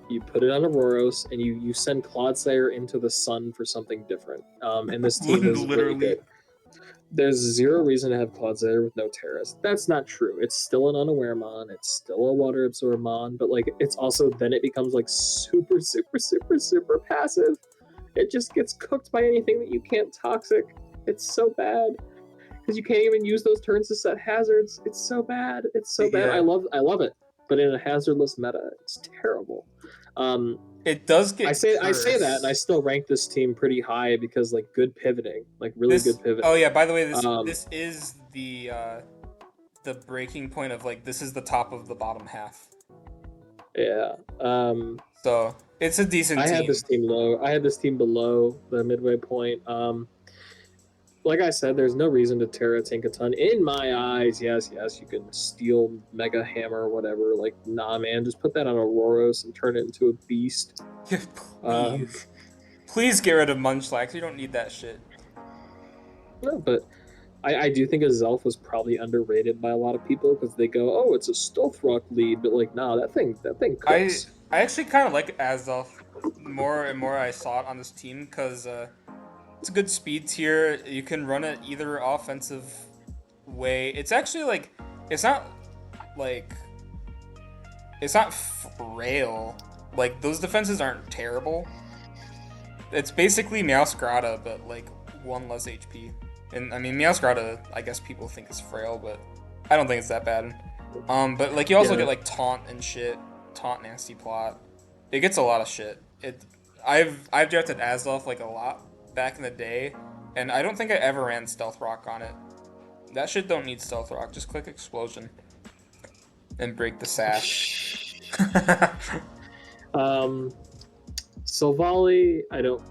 [SPEAKER 2] you put it on Auroros, and you send Clodsire into the sun for something different. And this team is really
[SPEAKER 1] Literally.
[SPEAKER 2] good. There's zero reason to have Clodsire with no Terras. That's not true. It's still an unaware mon. It's still a water absorb mon, but like it's also then it becomes like super, super, super, super passive. It just gets cooked by anything that you can't toxic. It's so bad because you can't even use those turns to set hazards. It's so bad. It's so bad.
[SPEAKER 1] Yeah.
[SPEAKER 2] I love it, but in a hazardless meta, it's terrible. Um,
[SPEAKER 1] It does
[SPEAKER 2] I
[SPEAKER 1] get
[SPEAKER 2] say that, and I
[SPEAKER 1] cursed.
[SPEAKER 2] still rank this team pretty high because like good pivoting, like really
[SPEAKER 1] This.
[SPEAKER 2] good
[SPEAKER 1] Oh
[SPEAKER 2] pivoting.
[SPEAKER 1] yeah. By the way,
[SPEAKER 2] Um,
[SPEAKER 1] this is the breaking point of like this is the top of the bottom half.
[SPEAKER 2] yeah.
[SPEAKER 1] So it's a decent
[SPEAKER 2] I had this
[SPEAKER 1] team.
[SPEAKER 2] team low. I had this team below the midway point. Like I said, there's no reason to Terra Tinkaton. In my eyes, yes, you can steal Mega Hammer, whatever. Like, nah, man, just put that on Auroros and turn it into a beast. Um,
[SPEAKER 1] Please get rid of Munchlax. You don't need that shit.
[SPEAKER 2] no, but I do think a Zelf was probably underrated by a lot of people because they go, oh, it's a stealth rock lead, but like, nah, that thing
[SPEAKER 1] I
[SPEAKER 2] cooks.
[SPEAKER 1] I actually kind of like Azelf more and more I saw it on this team because it's a good speed tier. You can run it either offensive way. It's actually like it's not like it's not frail. Like those defenses aren't terrible. It's basically Meowscarada, but like one less HP. And I mean Meowscarada, I guess people think is frail, but I don't think it's that bad. But like you also
[SPEAKER 2] Yeah.
[SPEAKER 1] get like taunt and shit, taunt nasty plot. It gets a lot of shit. I've drafted Azelf like a lot back in the day, and I don't think I ever ran Stealth Rock on it. That shit don't need Stealth Rock. Just click Explosion and break the sash.
[SPEAKER 2] um, Silvally, I don't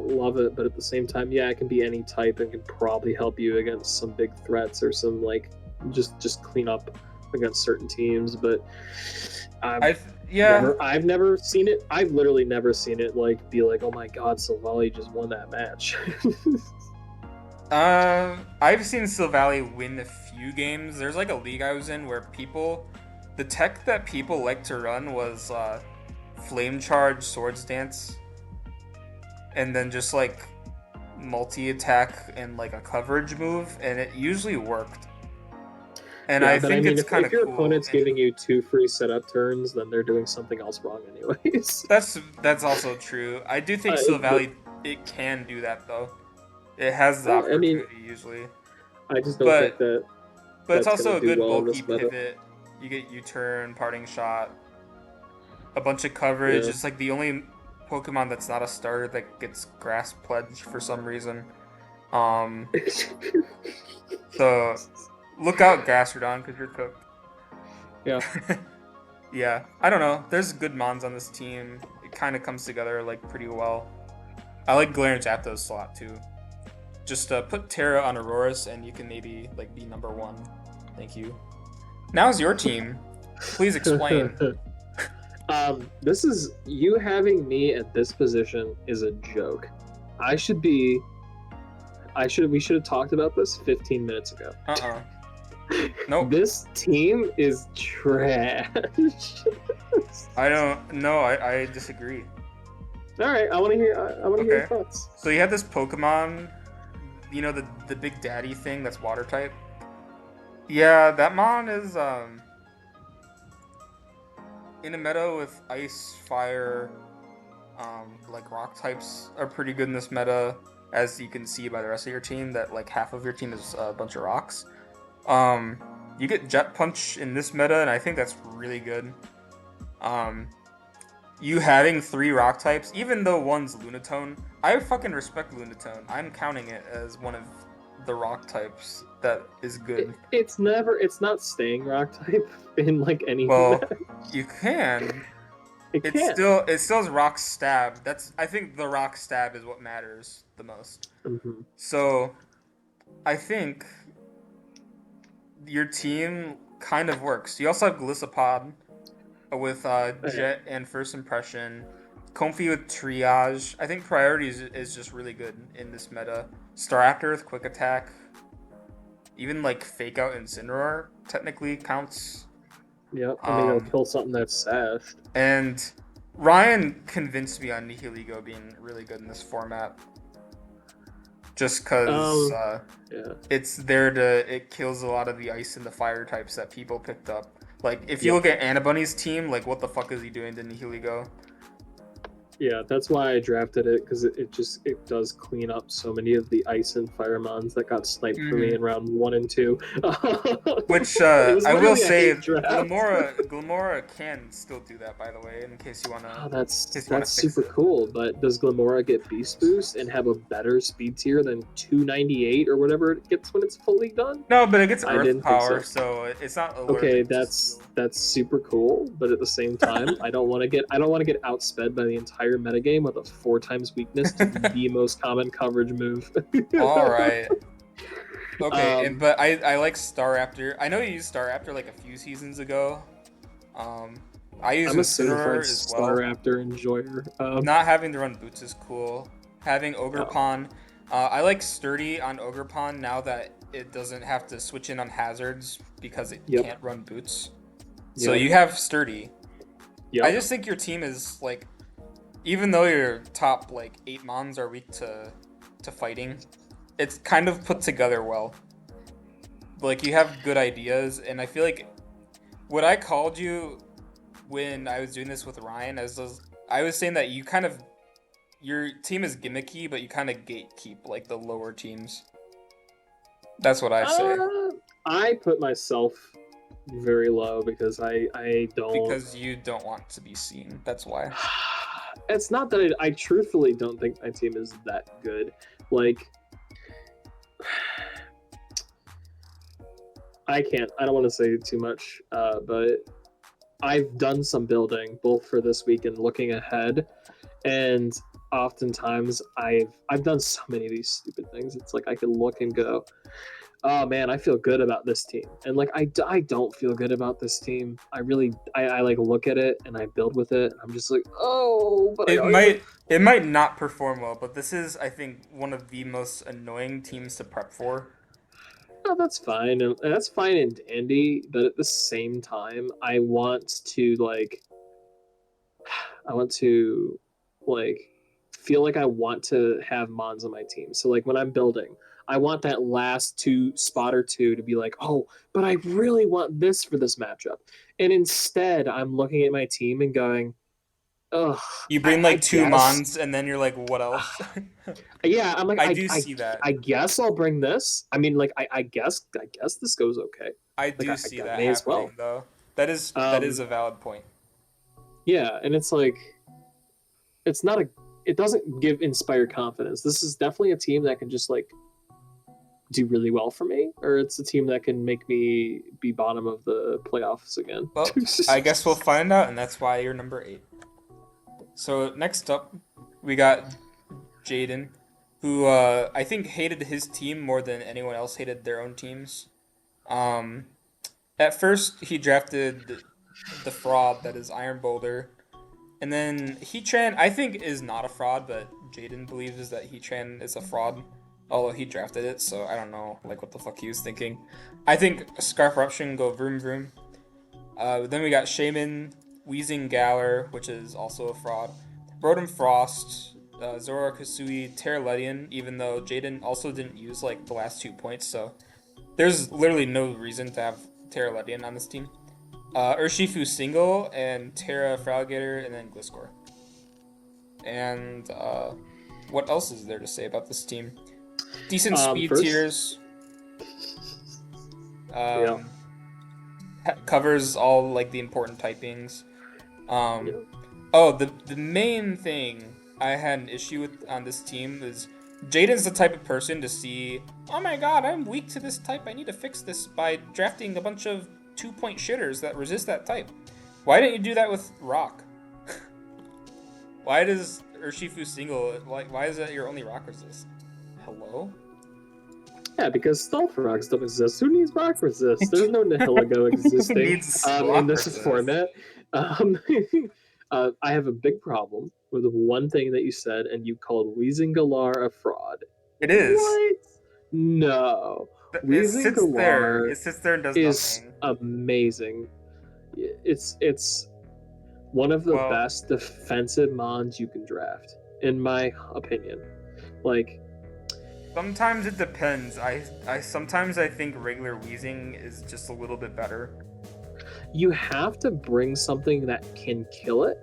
[SPEAKER 2] love it, but at the same time, yeah, it can be any type and can probably help you against some big threats or some like just clean up against certain teams. But I've
[SPEAKER 1] I yeah.
[SPEAKER 2] I've never seen it. I've literally never seen it like be like, oh my god, Silvally just won that match.
[SPEAKER 1] I've seen Silvally win a few games. There's like a league I was in where the tech that people like to run was Flame Charge, Swords Dance, and then just like multi attack and like a coverage move, and it usually worked. And
[SPEAKER 2] Yeah,
[SPEAKER 1] I
[SPEAKER 2] but I
[SPEAKER 1] think
[SPEAKER 2] mean,
[SPEAKER 1] it's
[SPEAKER 2] if,
[SPEAKER 1] kind
[SPEAKER 2] if
[SPEAKER 1] of
[SPEAKER 2] your
[SPEAKER 1] cool.
[SPEAKER 2] opponent's
[SPEAKER 1] And
[SPEAKER 2] giving you 2 free setup turns, then they're doing something else wrong, anyways.
[SPEAKER 1] that's also true. I do think
[SPEAKER 2] But
[SPEAKER 1] Silvally it can do that though. It has the
[SPEAKER 2] I mean,
[SPEAKER 1] opportunity usually,
[SPEAKER 2] I just don't think
[SPEAKER 1] but
[SPEAKER 2] that
[SPEAKER 1] it's
[SPEAKER 2] that's gonna
[SPEAKER 1] also a
[SPEAKER 2] do
[SPEAKER 1] good
[SPEAKER 2] well in
[SPEAKER 1] bulky
[SPEAKER 2] this meta.
[SPEAKER 1] pivot. You get U-turn, parting shot, a bunch of coverage.
[SPEAKER 2] Yeah.
[SPEAKER 1] It's like the only Pokemon that's not a starter that gets Grass Pledge for some reason. Um, so look out, Gastrodon, because you're cooked.
[SPEAKER 2] Yeah.
[SPEAKER 1] Yeah, I don't know. There's good mons on this team. It kind of comes together like pretty well. I like Galarian Zapdos a lot too. Just put Terra on Auroras and you can maybe like be number one. Thank you. Now's your team. Please explain.
[SPEAKER 2] This is you having me at this position is a joke. I should be. We should have talked about this 15 minutes ago.
[SPEAKER 1] Uh-uh. Nope.
[SPEAKER 2] This team is trash.
[SPEAKER 1] I don't. No, I disagree.
[SPEAKER 2] All right, I want to hear. I want to hear your
[SPEAKER 1] Okay.
[SPEAKER 2] thoughts.
[SPEAKER 1] So you have this Pokemon, you know the Big Daddy thing that's Water type. Yeah, that mon is in a meta with Ice, Fire, like Rock types are pretty good in this meta, as you can see by the rest of your team. That like half of your team is a bunch of rocks. Um, you get Jet Punch in this meta, and I think that's really good. Um, you having 3 rock types, even though one's Lunatone, I fucking respect Lunatone. I'm counting it as one of the rock types that is good.
[SPEAKER 2] It's never. It's not staying rock type in like any
[SPEAKER 1] Well,
[SPEAKER 2] match.
[SPEAKER 1] you can.
[SPEAKER 2] It
[SPEAKER 1] It's
[SPEAKER 2] can't.
[SPEAKER 1] still it still is rock stab. I think the rock stab is what matters the most.
[SPEAKER 2] Mm-hmm.
[SPEAKER 1] So I think your team kind of works. You also have Gliscopod with Jet and First Impression. Comfy with Triage. I think Priorities is just really good in this meta. Staraptor with Quick Attack. Even like Fake Out Incineroar technically counts.
[SPEAKER 2] Yep. I mean, it'll kill something that's sashed.
[SPEAKER 1] And Ryan convinced me on Nihiligo being really good in this format. Just because
[SPEAKER 2] Yeah.
[SPEAKER 1] it kills a lot of the ice and the fire types that people picked up. Like, if you look at Annabunny's team, like, what the fuck is he doing to Nihiligo?
[SPEAKER 2] Yeah, that's why I drafted it because it does clean up so many of the ice and fire mons that got sniped for me in round 1 and 2.
[SPEAKER 1] Which I will say, Glamora can still do that. By the way, in case you wanna.
[SPEAKER 2] That's super cool. But does Glamora get Beast Boost and have a better speed tier than 298 or whatever it gets when it's fully done?
[SPEAKER 1] No, but it gets
[SPEAKER 2] I
[SPEAKER 1] Earth
[SPEAKER 2] didn't
[SPEAKER 1] power,
[SPEAKER 2] think so.
[SPEAKER 1] so it's not.
[SPEAKER 2] Okay, that's super cool, but at the same time, I don't want to get outsped by the entire metagame with a 4 times weakness to the most common coverage move.
[SPEAKER 1] All right. Okay, but I like Staraptor. I know you used Staraptor like a few seasons ago. I use Incineroar as well.
[SPEAKER 2] Staraptor enjoyer.
[SPEAKER 1] Not having to run boots is cool. Having Ogerpon. I like Sturdy on Ogerpon now that it doesn't have to switch in on hazards because it
[SPEAKER 2] Yep.
[SPEAKER 1] can't run boots. So
[SPEAKER 2] Yep.
[SPEAKER 1] you have sturdy.
[SPEAKER 2] Yep.
[SPEAKER 1] I just think your team is like, even though your top like 8 mons are weak to fighting, it's kind of put together well. Like you have good ideas, and I feel like what I called you when I was doing this with Ryan, I was saying that your team is gimmicky, but you kind of gatekeep like the lower teams. That's what I say.
[SPEAKER 2] I put myself very low because I don't.
[SPEAKER 1] Because you don't want to be seen. That's why.
[SPEAKER 2] It's not that I truthfully don't think my team is that good. Like, I don't want to say too much, but I've done some building both for this week and looking ahead, and oftentimes I've done so many of these stupid things. It's like I could look and go, oh man, I feel good about this team, and like I don't feel good about this team. I like look at it and I build with it, and I'm just like, oh, but
[SPEAKER 1] It might not perform well, but this is, I think, one of the most annoying teams to prep for.
[SPEAKER 2] Oh, that's fine, and that's fine and dandy. But at the same time, I want to like feel like I want to have Mons on my team. So like when I'm building, I want that last spot or two to be like, oh, but I really want this for this matchup. And instead, I'm looking at my team and going, ugh,
[SPEAKER 1] You bring
[SPEAKER 2] I
[SPEAKER 1] like 2
[SPEAKER 2] guess.
[SPEAKER 1] mons, and then you're like, what else?
[SPEAKER 2] Yeah, I'm like,
[SPEAKER 1] I do see that.
[SPEAKER 2] I guess I'll bring this. I mean, like, I guess this goes okay.
[SPEAKER 1] I
[SPEAKER 2] Like,
[SPEAKER 1] do see that
[SPEAKER 2] may as
[SPEAKER 1] happening,
[SPEAKER 2] well.
[SPEAKER 1] though. That is a valid point.
[SPEAKER 2] Yeah, and it's like, it doesn't inspire confidence. This is definitely a team that can just like do really well for me, or it's a team that can make me be bottom of the playoffs again.
[SPEAKER 1] Well, I guess we'll find out, and that's why you're number 8. So next up, we got Jaden, who I think hated his team more than anyone else hated their own teams. At first, he drafted the fraud that is Iron Boulder, and then Heatran, I think, is not a fraud, but Jaden believes that Heatran is a fraud, although he drafted it, so I don't know like what the fuck he was thinking. I think Scarf Eruption go vroom vroom. Then we got Shaman, Wheezing Galar, which is also a fraud, Rotom Frost, Zora Kasui, Terraledian, even though Jaden also didn't use like the last 2 points, so there's literally no reason to have Terraledian on this team. Urshifu Single, and Terra Fraligator, and then Gliscor. And what else is there to say about this team? Decent speed tiers. Covers all like the important typings. Oh, the main thing I had an issue with on this team is Jaden's the type of person to see, oh my god, I'm weak to this type, I need to fix this by drafting a bunch of 2-point shitters that resist that type. Why didn't you do that with Rock? Why does Urshifu Single, like, why is that your only Rock resist? Hello?
[SPEAKER 2] Yeah, because Stealth Rocks don't exist. Who needs Rock Resist? There's no Nihilego existing in this format. I have a big problem with one thing that you said, and you called Wheezing Galar a fraud.
[SPEAKER 1] It is.
[SPEAKER 2] What? No. Wheezing Galar
[SPEAKER 1] It sits there and does
[SPEAKER 2] is
[SPEAKER 1] nothing.
[SPEAKER 2] Amazing. It's one of the best defensive mons you can draft, in my opinion. Like,
[SPEAKER 1] sometimes it depends. Sometimes I think regular Wheezing is just a little bit better.
[SPEAKER 2] You have to bring something that can kill it,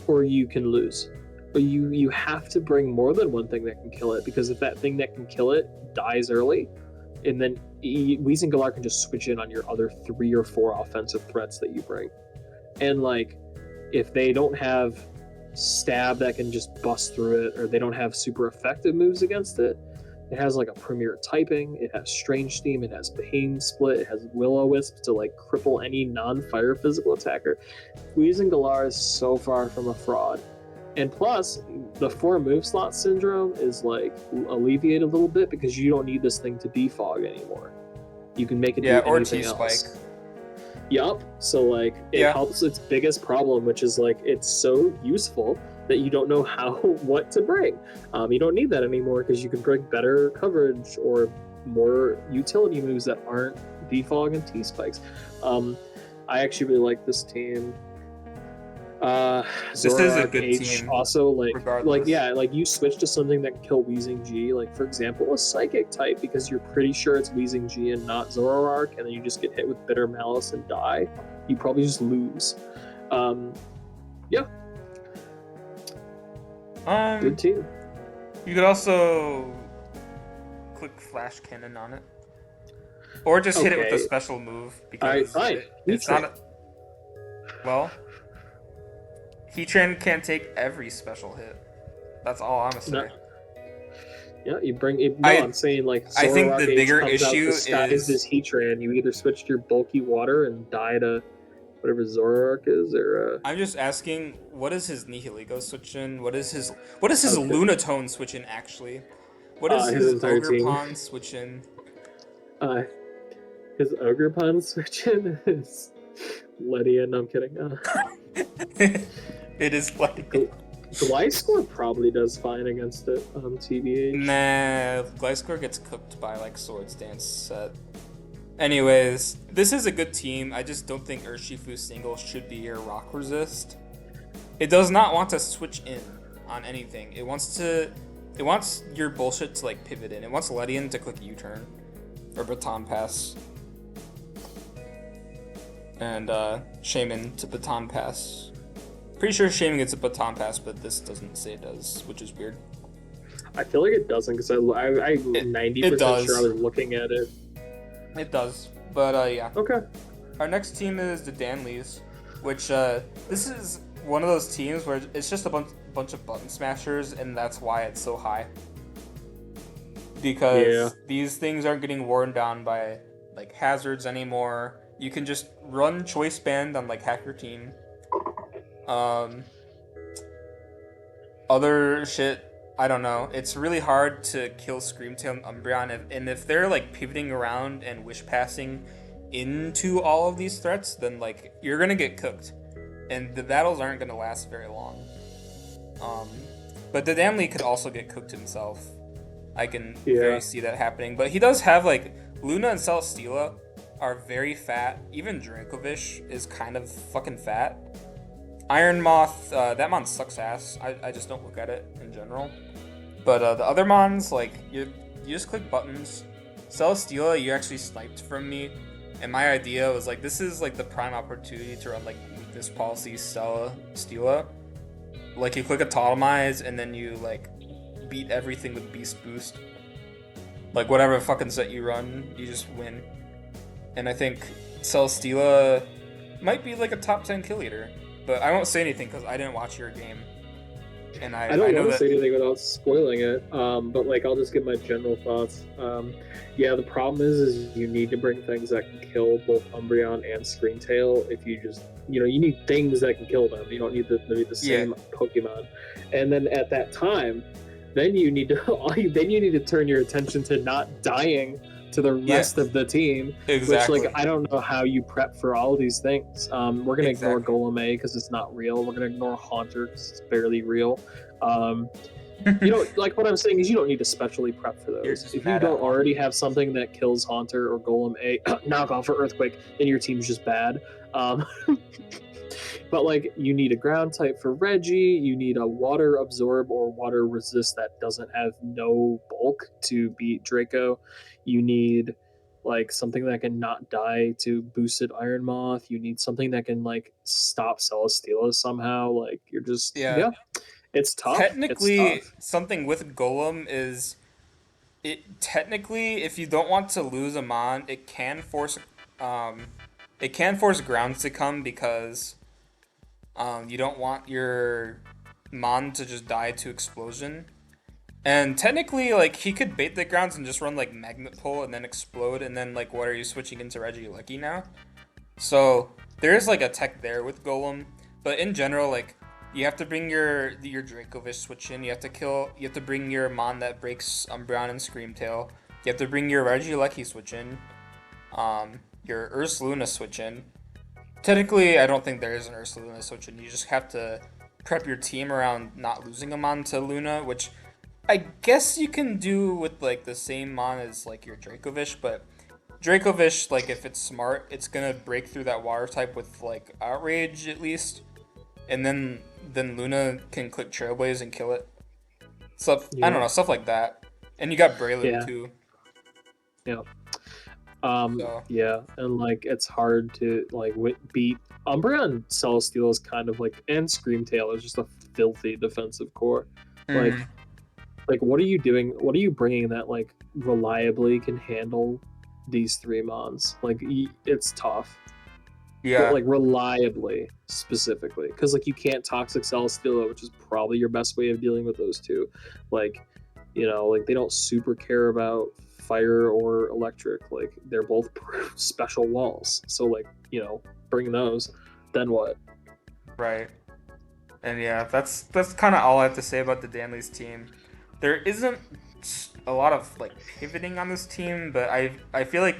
[SPEAKER 2] or you can lose. But you have to bring more than one thing that can kill it, because if that thing that can kill it dies early, and then Wheezing Galar can just switch in on your other 3 or 4 offensive threats that you bring. And like, if they don't have stab that can just bust through it, or they don't have super effective moves against it, it has like a premier typing, it has Strange Steam, it has Pain Split, it has Will-O-Wisp to like cripple any non-fire physical attacker. Wheezing Galar is so far from a fraud. And plus, the 4 move slot syndrome is like alleviated a little bit because you don't need this thing to defog anymore. You can make it do anything
[SPEAKER 1] or T-Spike.
[SPEAKER 2] else. Yup. So like it helps its biggest problem, which is like it's so useful that you don't know what to bring. You don't need that anymore because you can bring better coverage or more utility moves that aren't defog and T spikes. I actually really like this team.
[SPEAKER 1] This is a
[SPEAKER 2] Zoroark
[SPEAKER 1] good
[SPEAKER 2] H
[SPEAKER 1] team,
[SPEAKER 2] also like
[SPEAKER 1] regardless.
[SPEAKER 2] yeah, like you switch to something that can kill Weezing G, like for example a Psychic type, because you're pretty sure it's Weezing G and not Zoroark, and then you just get hit with Bitter Malice and die. You probably just lose. Yeah, good team.
[SPEAKER 1] You could also click Flash Cannon on it, or just hit it with a
[SPEAKER 2] Okay,
[SPEAKER 1] special move
[SPEAKER 2] all right,
[SPEAKER 1] because
[SPEAKER 2] fine.
[SPEAKER 1] it's not. Well, Heatran can't take every special hit. That's all I'm gonna
[SPEAKER 2] No,
[SPEAKER 1] say.
[SPEAKER 2] yeah, you bring it. No,
[SPEAKER 1] I
[SPEAKER 2] I'm saying like
[SPEAKER 1] I think
[SPEAKER 2] Zoroark
[SPEAKER 1] the
[SPEAKER 2] H
[SPEAKER 1] bigger
[SPEAKER 2] comes out,
[SPEAKER 1] issue
[SPEAKER 2] disguised
[SPEAKER 1] is
[SPEAKER 2] as Heatran. You either switch to your bulky water and die to whatever Zoroark is, or
[SPEAKER 1] I'm just asking, what is his Nihilego switch in? What is his
[SPEAKER 2] okay,
[SPEAKER 1] Lunatone switch in actually? What is
[SPEAKER 2] his
[SPEAKER 1] his
[SPEAKER 2] entire team.
[SPEAKER 1] Ogerpon switch in?
[SPEAKER 2] Uh, his Ogerpon switching is Ledian. No, I'm kidding.
[SPEAKER 1] It is like
[SPEAKER 2] Gliscor probably does fine against it. TBH.
[SPEAKER 1] nah, Gliscor gets cooked by like Swords Dance set. Anyways, this is a good team. I just don't think Urshifu single should be your rock resist. It does not want to switch in on anything. It wants your bullshit to like pivot in. It wants Ledian to click U-turn or baton pass. And Shaman to baton pass. Pretty sure Shaman gets a baton pass, but this doesn't say it does, which is weird.
[SPEAKER 2] I feel like it doesn't because I'm 90% sure I was looking at it.
[SPEAKER 1] It does, but yeah.
[SPEAKER 2] Okay.
[SPEAKER 1] Our next team is the Danleys, which this is one of those teams where it's just a bunch of button smashers, and that's why it's so high. Because these things aren't getting worn down by like hazards anymore. You can just run Choice Band on like Hacker Team. Other shit, I don't know. It's really hard to kill Screamtail and Umbreon, and if they're like pivoting around and wish passing into all of these threats, then like you're gonna get cooked, and the battles aren't gonna last very long. But the Danley could also get cooked himself. I can very see that happening, but he does have like Luna and Celesteela are very fat. Even Dracovish is kind of fucking fat. Iron Moth, that mon sucks ass. I just don't look at it in general. But the other mons, like, you just click buttons. Celesteela, you actually sniped from me. And my idea was, like, this is, like, the prime opportunity to run, like, weakness policy Celesteela. Like, you click Atomize, and then you, like, beat everything with Beast Boost. Like, whatever fucking set you run, you just win. And I think Celesteela might be, like, a top 10 kill leader. But I won't say anything because I didn't watch your game, and I
[SPEAKER 2] don't
[SPEAKER 1] know
[SPEAKER 2] want to
[SPEAKER 1] that...
[SPEAKER 2] say anything without spoiling it. But like I'll just give my general thoughts. Yeah, the problem is you need to bring things that can kill both Umbreon and Screamtail. If you just you need things that can kill them. You don't need the same Pokemon. And then at that time, then you need to turn your attention to not dying to the rest of the team.
[SPEAKER 1] Exactly.
[SPEAKER 2] Which, like, I don't know how you prep for all of these things. We're going to ignore Golem A because it's not real. We're going to ignore Haunter because it's barely real. Like what I'm saying is you don't need to specially prep for those. If you don't already have something that kills Haunter or Golem A, knockoff for Earthquake, then your team's just bad. But like you need a ground type for Reggie, you need a water absorb or water resist that doesn't have no bulk to beat Draco. You need like something that can not die to boosted Iron Moth. You need something that can like stop Celesteela somehow. Like you're just it's tough.
[SPEAKER 1] Technically, something with Golem is technically if you don't want to lose a mon, it can force grounds to come because you don't want your mon to just die to explosion. And technically, like, he could bait the grounds and just run, like, Magnet Pull and then explode, and then, like, what are you switching into Regieleki now? So, there is, like, a tech there with Golem, but in general, like, you have to bring your Dracovish switch in, you have to bring your mon that breaks Umbreon and Screamtail, you have to bring your Regieleki switch in, your Ursaluna switch in. Technically, I don't think there is an Ursaluna switch in, you just have to prep your team around not losing a mon to Luna, which... I guess you can do with like the same mon as like your Dracovish, but Dracovish, like if it's smart, it's gonna break through that water type with like Outrage at least, and then Luna can click Trailblaze and kill it. Stuff I don't
[SPEAKER 2] Yeah,
[SPEAKER 1] know, stuff like that. And you got Breloom
[SPEAKER 2] yeah,
[SPEAKER 1] too,
[SPEAKER 2] yeah.
[SPEAKER 1] so
[SPEAKER 2] Yeah, and like it's hard to like beat Umbreon Celesteal is kind of like, and Screamtail is just a filthy defensive core. Like
[SPEAKER 1] hmm
[SPEAKER 2] what are you doing? What are you bringing that like reliably can handle these three mons? Like it's tough, but
[SPEAKER 1] yeah,
[SPEAKER 2] like reliably specifically, because like you can't Toxic Celesteal, which is probably your best way of dealing with those two. Like like they don't super care about fire or electric. Like they're both special walls. So like bring those. Then what?
[SPEAKER 1] right. And yeah, that's kind of all I have to say about the Danley's team. There isn't a lot of like pivoting on this team, but I feel like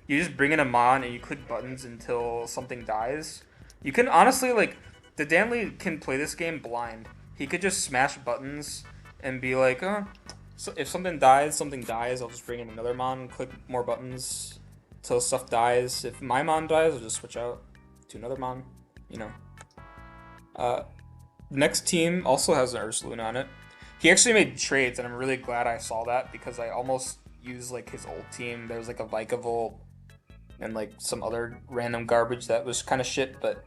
[SPEAKER 1] you just bring in a mon and you click buttons until something dies. You can honestly like the Danley can play this game blind. He could just smash buttons and be like, oh, so if something dies, something dies. I'll just bring in another mon and click more buttons till stuff dies. If my mon dies, I'll just switch out to another mon. You know. Uh, Next team also has an Ursaluna on it. He actually made trades, and I'm really glad I saw that because I almost used like his old team. There was like a Vikavolt and like some other random garbage that was kind of shit, but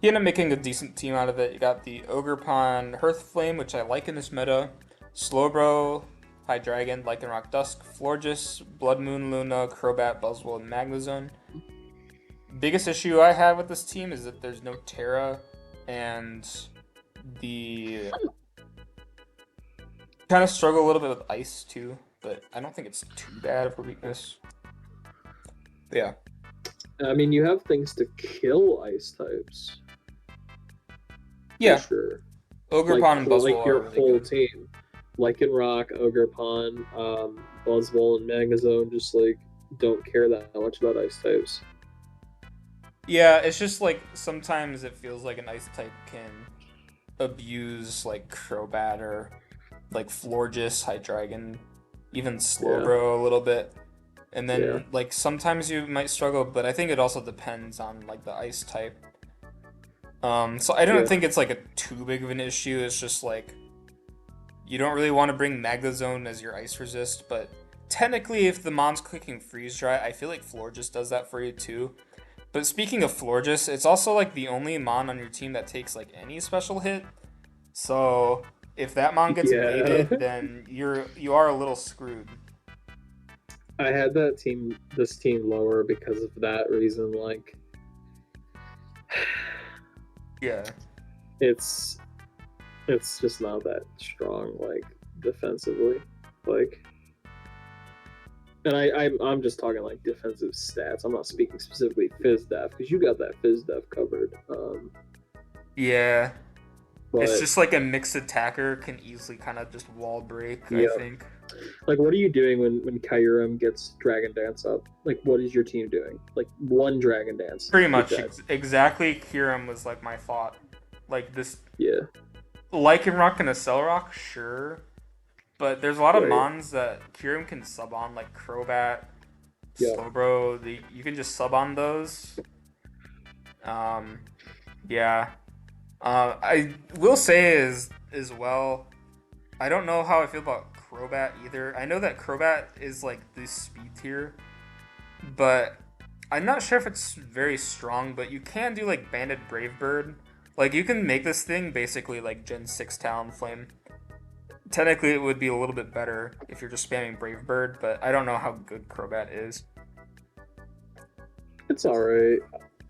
[SPEAKER 1] he ended up making a decent team out of it. You got the Ogerpon Hearthflame, which I like in this meta. Slowbro, Hydreigon, Lycanroc Dusk, Florges, Blood Moon Luna, Crobat, Buzzwole, and Magnezone. Biggest issue I have with this team is that there's no Terra, and the kind of struggle a little bit with ice too, but I don't think it's too bad of a weakness. But yeah.
[SPEAKER 2] I mean, you have things to kill ice types for
[SPEAKER 1] Yeah.
[SPEAKER 2] sure.
[SPEAKER 1] Ogerpon and Buzzwole
[SPEAKER 2] Like
[SPEAKER 1] are
[SPEAKER 2] your
[SPEAKER 1] really
[SPEAKER 2] whole
[SPEAKER 1] good.
[SPEAKER 2] team, Lycanroc, Ogerpon, Buzzwole, and Magnezone just like don't care that much about ice types.
[SPEAKER 1] Yeah, it's just like sometimes it feels like an ice type can abuse like Crobat or like Florges, Hydreigon, even
[SPEAKER 2] Yeah,
[SPEAKER 1] Slowbro a little bit. And
[SPEAKER 2] yeah,
[SPEAKER 1] then like sometimes you might struggle, but I think it also depends on like the ice type. So I don't
[SPEAKER 2] yeah,
[SPEAKER 1] think it's like a too big of an issue. It's just like you don't really want to bring Magnezone as your ice resist, but technically if the mon's clicking freeze dry, I feel like Florges does that for you too. But speaking of Florges, it's also like the only mon on your team that takes like any special hit. So if that mon gets
[SPEAKER 2] yeah.
[SPEAKER 1] baited, then you are a little screwed.
[SPEAKER 2] I had this team lower because of that reason. Like,
[SPEAKER 1] Yeah.
[SPEAKER 2] it's it's just not that strong, like defensively. Like, and I'm just talking like defensive stats. I'm not speaking specifically Fizz Def because you got that Fizz Def covered.
[SPEAKER 1] Yeah. It's
[SPEAKER 2] But
[SPEAKER 1] just like a mixed attacker can easily kind of just wall break, I
[SPEAKER 2] yeah,
[SPEAKER 1] think.
[SPEAKER 2] like what are you doing when Kyurem gets Dragon Dance up? Like, what is your team doing? Like one Dragon Dance,
[SPEAKER 1] Pretty
[SPEAKER 2] you're
[SPEAKER 1] much
[SPEAKER 2] dead.
[SPEAKER 1] exactly Kiram was like my thought. Like this
[SPEAKER 2] Yeah,
[SPEAKER 1] Lycanroc and Accelerock, sure. But there's a lot of
[SPEAKER 2] right.
[SPEAKER 1] mons that Kiram can sub on, like Crobat,
[SPEAKER 2] Yeah,
[SPEAKER 1] Slowbro. You can just sub on those. Um, yeah. I will say is as well. I don't know how I feel about Crobat either. I know that Crobat is like the speed tier, but I'm not sure if it's very strong. But you can do like Banded Brave Bird. Like you can make this thing basically like Gen 6 Talonflame. Technically, it would be a little bit better if you're just spamming Brave Bird, but I don't know how good Crobat is.
[SPEAKER 2] it's all right.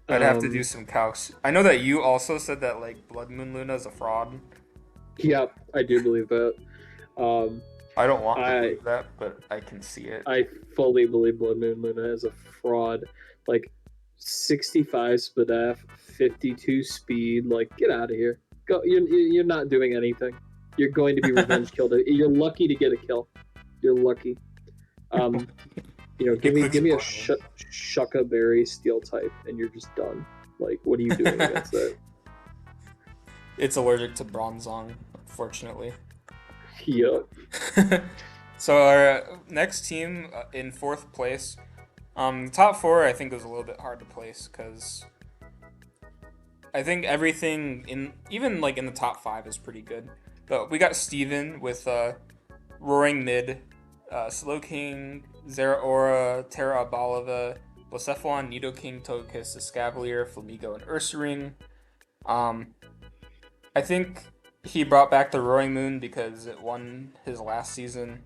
[SPEAKER 1] I'd have to do
[SPEAKER 2] Um,
[SPEAKER 1] some calcs. I know that you also said that like Blood Moon Luna is a fraud.
[SPEAKER 2] yeah, I do believe that. Um,
[SPEAKER 1] I don't want to
[SPEAKER 2] I
[SPEAKER 1] believe that, but I can see it.
[SPEAKER 2] I fully believe Blood Moon Luna is a fraud. Like 65 SPDF, 52 speed. Like, get out of here. Go. You're not doing anything. You're going to be revenge killed. You're lucky to get a kill. You're lucky. Um,
[SPEAKER 1] It clicks
[SPEAKER 2] give me a
[SPEAKER 1] Blood Moon.
[SPEAKER 2] Shucka Berry Steel type, and you're just done. Like, what are you doing against that?
[SPEAKER 1] It's allergic to Bronzong, unfortunately.
[SPEAKER 2] Yup.
[SPEAKER 1] So our next team in fourth place, top four I think was a little bit hard to place because I think everything in even like in the top five is pretty good. But we got Steven with Roaring Mid, Slowking, Zeraora, Terra Abalava, Blacephalon, Nidoking, Togekiss, Escavalier, Flamigo, and Ursaring. Um, I think he brought back the Roaring Moon because it won his last season.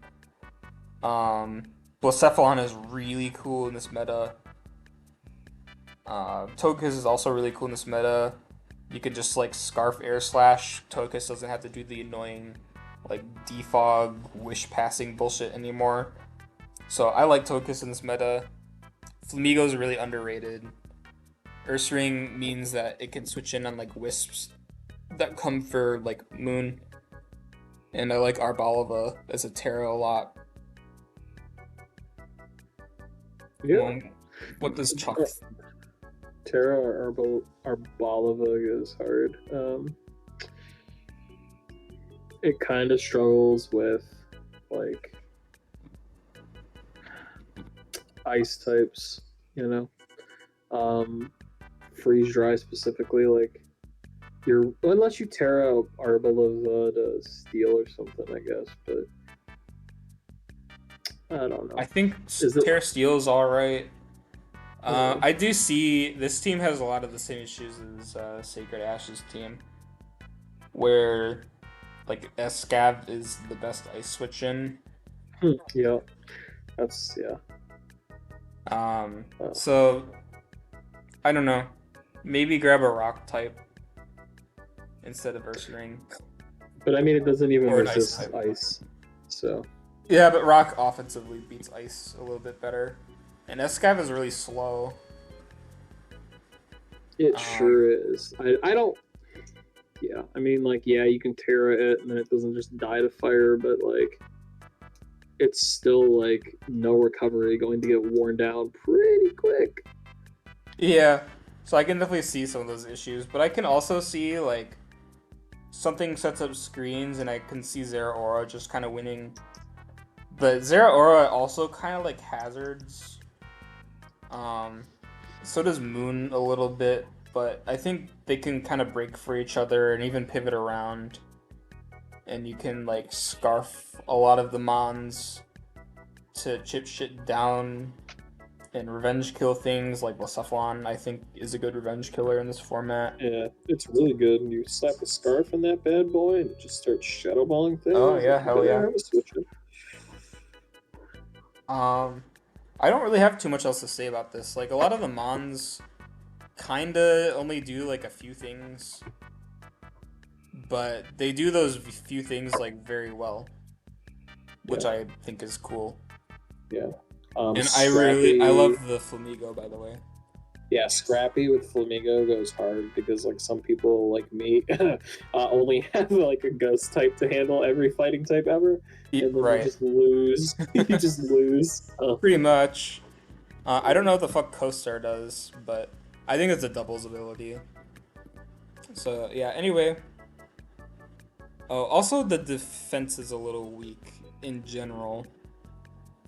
[SPEAKER 1] Um, Blacephalon is really cool in this meta. Togekiss is also really cool in this meta. You could just like Scarf Air Slash. Togekiss doesn't have to do the annoying like defog wish passing bullshit anymore. So I like Togekiss in this meta. Flamigo is really underrated. Ursaring means that it can switch in on like wisps that come for like Moon. And I like Arbalava as a Terra a lot.
[SPEAKER 2] Yeah.
[SPEAKER 1] What does Choc?
[SPEAKER 2] Terra Arbalava is hard. It kind of struggles with like ice types, you know. Freeze dry specifically, like you're unless you Terra Arbalava to steel or something, I guess. But I don't know.
[SPEAKER 1] I think
[SPEAKER 2] Is it?
[SPEAKER 1] Terra Steel is alright.
[SPEAKER 2] Uh,
[SPEAKER 1] I do see this team has a lot of the same issues as Sacred Ash's team, where like Escav is the best ice switch in.
[SPEAKER 2] yeah, that's yeah.
[SPEAKER 1] So I don't know. Maybe grab a rock type instead of Ursaring.
[SPEAKER 2] But I mean, it doesn't even
[SPEAKER 1] Or an ice
[SPEAKER 2] resist
[SPEAKER 1] type.
[SPEAKER 2] ice. So
[SPEAKER 1] Yeah, but rock offensively beats ice a little bit better. And Escav is really slow.
[SPEAKER 2] it sure is. I don't. Yeah, I mean, like, yeah, you can Terra it and then it doesn't just die to fire, but like, it's still like no recovery, going to get worn down pretty quick.
[SPEAKER 1] Yeah, so I can definitely see some of those issues, but I can also see like something sets up screens, and I can see Zeraora just kind of winning. But Zeraora also kind of like hazards. Um, so does Moon a little bit, but I think they can kind of break for each other and even pivot around. And you can like scarf a lot of the Mons to chip shit down and revenge kill things like Blacephalon, I think, is a good revenge killer in this format.
[SPEAKER 2] Yeah, it's really good. And you slap a scarf on that bad boy and it just starts shadowballing things.
[SPEAKER 1] Oh yeah,
[SPEAKER 2] Like, you
[SPEAKER 1] hell
[SPEAKER 2] better
[SPEAKER 1] yeah.
[SPEAKER 2] have a switcher.
[SPEAKER 1] I don't really have too much else to say about this. Like a lot of the Mons kinda only do like a few things, but they do those few things like very well, which
[SPEAKER 2] Yeah.
[SPEAKER 1] I think is cool.
[SPEAKER 2] Yeah.
[SPEAKER 1] And I
[SPEAKER 2] Scrappy.
[SPEAKER 1] love the Flamigo, by the way.
[SPEAKER 2] Yeah, Scrappy with Flamingo goes hard because like some people like me only have like a ghost type to handle every fighting type ever, and then you
[SPEAKER 1] Right.
[SPEAKER 2] just lose. You just lose.
[SPEAKER 1] Pretty much. I don't know what the fuck CoStar does, but I think it's a doubles ability. So yeah. Anyway. Oh, also the defense is a little weak in general.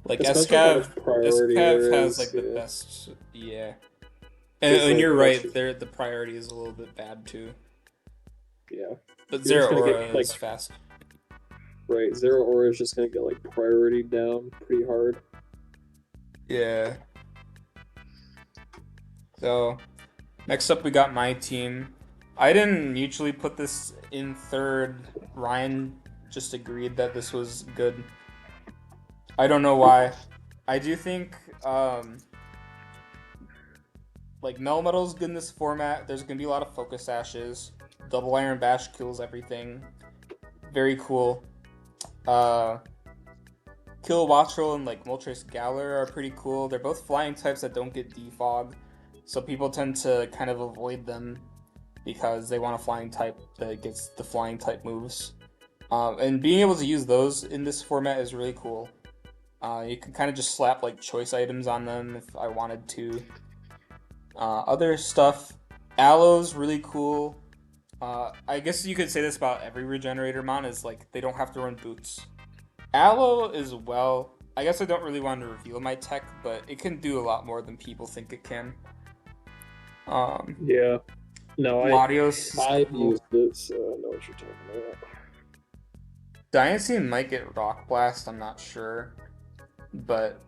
[SPEAKER 1] Like
[SPEAKER 2] Especially how much priority
[SPEAKER 1] Escav
[SPEAKER 2] there
[SPEAKER 1] has
[SPEAKER 2] is.
[SPEAKER 1] like the
[SPEAKER 2] Yeah,
[SPEAKER 1] best. Yeah.
[SPEAKER 2] because
[SPEAKER 1] And
[SPEAKER 2] like
[SPEAKER 1] you're
[SPEAKER 2] once
[SPEAKER 1] right.
[SPEAKER 2] you,
[SPEAKER 1] There the priority is a little bit bad too.
[SPEAKER 2] yeah,
[SPEAKER 1] But
[SPEAKER 2] you're just gonna get
[SPEAKER 1] Zeraora
[SPEAKER 2] like
[SPEAKER 1] is fast.
[SPEAKER 2] right. Zero Aura is just gonna get like priority down pretty hard.
[SPEAKER 1] Yeah. So next up we got my team. I didn't mutually put this in third. Ryan just agreed that this was good. I don't know why. I do think like Melmetal's good in this format. There's gonna be a lot of focus ashes. Double Iron Bash kills everything. Very cool. Uh, Kill Wattrel and like Moltres Galar are pretty cool. They're both flying types that don't get defog, so people tend to kind of avoid them because they want a flying type that gets the flying type moves. And being able to use those in this format is really cool. You can kind of just slap like choice items on them if I wanted to. Other stuff, Aloe's really cool. I guess you could say this about every regenerator mon is like they don't have to run boots. Aloe is well. I guess I don't really want to reveal my tech, but it can do a lot more than people think it can. Um,
[SPEAKER 2] Yeah. No,
[SPEAKER 1] Latios is
[SPEAKER 2] I've
[SPEAKER 1] cool.
[SPEAKER 2] used it, so I know what you're talking about.
[SPEAKER 1] Diancie might get Rock Blast, I'm not sure. But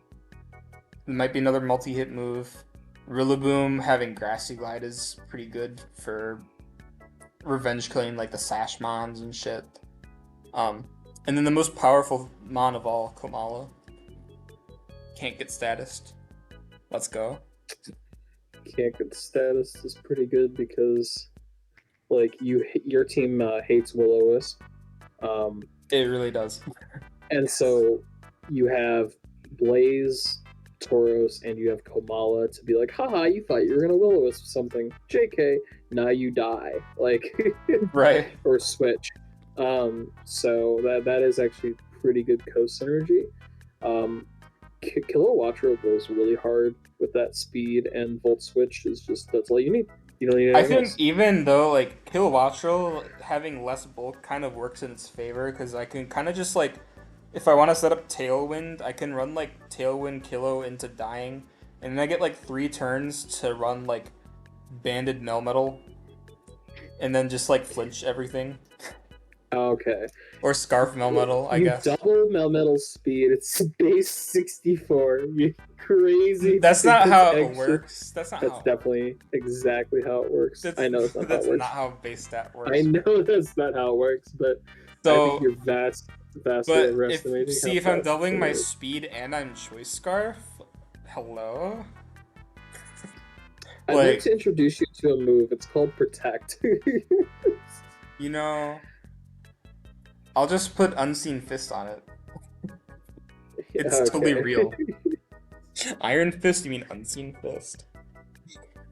[SPEAKER 1] it might be another multi-hit move. Rillaboom having Grassy Glide is pretty good for revenge killing like the Sash Mons and shit. And then the most powerful Mon of all, Komala. Can't get statused. Let's go.
[SPEAKER 2] Can't get the status is pretty good because, like, your team hates Will-O-Wisp.
[SPEAKER 1] It really does.
[SPEAKER 2] And so you have Blaze, Tauros, and you have Komala to be like, haha, you thought you were gonna Will-O-Wisp something. JK, now you die. Like,
[SPEAKER 1] Right.
[SPEAKER 2] or switch. So that is actually pretty good co-synergy. Kilowattrel goes really hard with that speed, and Volt Switch is just, that's all you need. You don't need
[SPEAKER 1] I
[SPEAKER 2] anything
[SPEAKER 1] think
[SPEAKER 2] else.
[SPEAKER 1] even though like Kilowattrel having less bulk kind of works in its favor because I can kind of just like if I want to set up Tailwind, I can run like Tailwind Kilo into dying, and then I get like 3 turns to run like Banded Melmetal, and then just like flinch everything
[SPEAKER 2] Okay.
[SPEAKER 1] or Scarf Melmetal, I
[SPEAKER 2] You
[SPEAKER 1] guess.
[SPEAKER 2] double Melmetal's speed. It's base 64. You crazy to
[SPEAKER 1] That's
[SPEAKER 2] think
[SPEAKER 1] not
[SPEAKER 2] that's
[SPEAKER 1] how it
[SPEAKER 2] actually.
[SPEAKER 1] works. That's not
[SPEAKER 2] That's
[SPEAKER 1] how.
[SPEAKER 2] definitely exactly how it works.
[SPEAKER 1] That's
[SPEAKER 2] I know that's not how
[SPEAKER 1] that's
[SPEAKER 2] it works.
[SPEAKER 1] not how base stat
[SPEAKER 2] I
[SPEAKER 1] works.
[SPEAKER 2] know that's not how it works, but I think
[SPEAKER 1] So,
[SPEAKER 2] you're vastly
[SPEAKER 1] but if
[SPEAKER 2] overestimating how
[SPEAKER 1] see if I'm
[SPEAKER 2] fast
[SPEAKER 1] doubling
[SPEAKER 2] it
[SPEAKER 1] my
[SPEAKER 2] is.
[SPEAKER 1] speed and I'm Choice Scarf, hello.
[SPEAKER 2] I'd like
[SPEAKER 1] Like,
[SPEAKER 2] to introduce you to a move. It's called Protect.
[SPEAKER 1] you know, I'll just put Unseen Fist on it. It's totally
[SPEAKER 2] Okay.
[SPEAKER 1] real. Iron Fist? You mean Unseen Fist?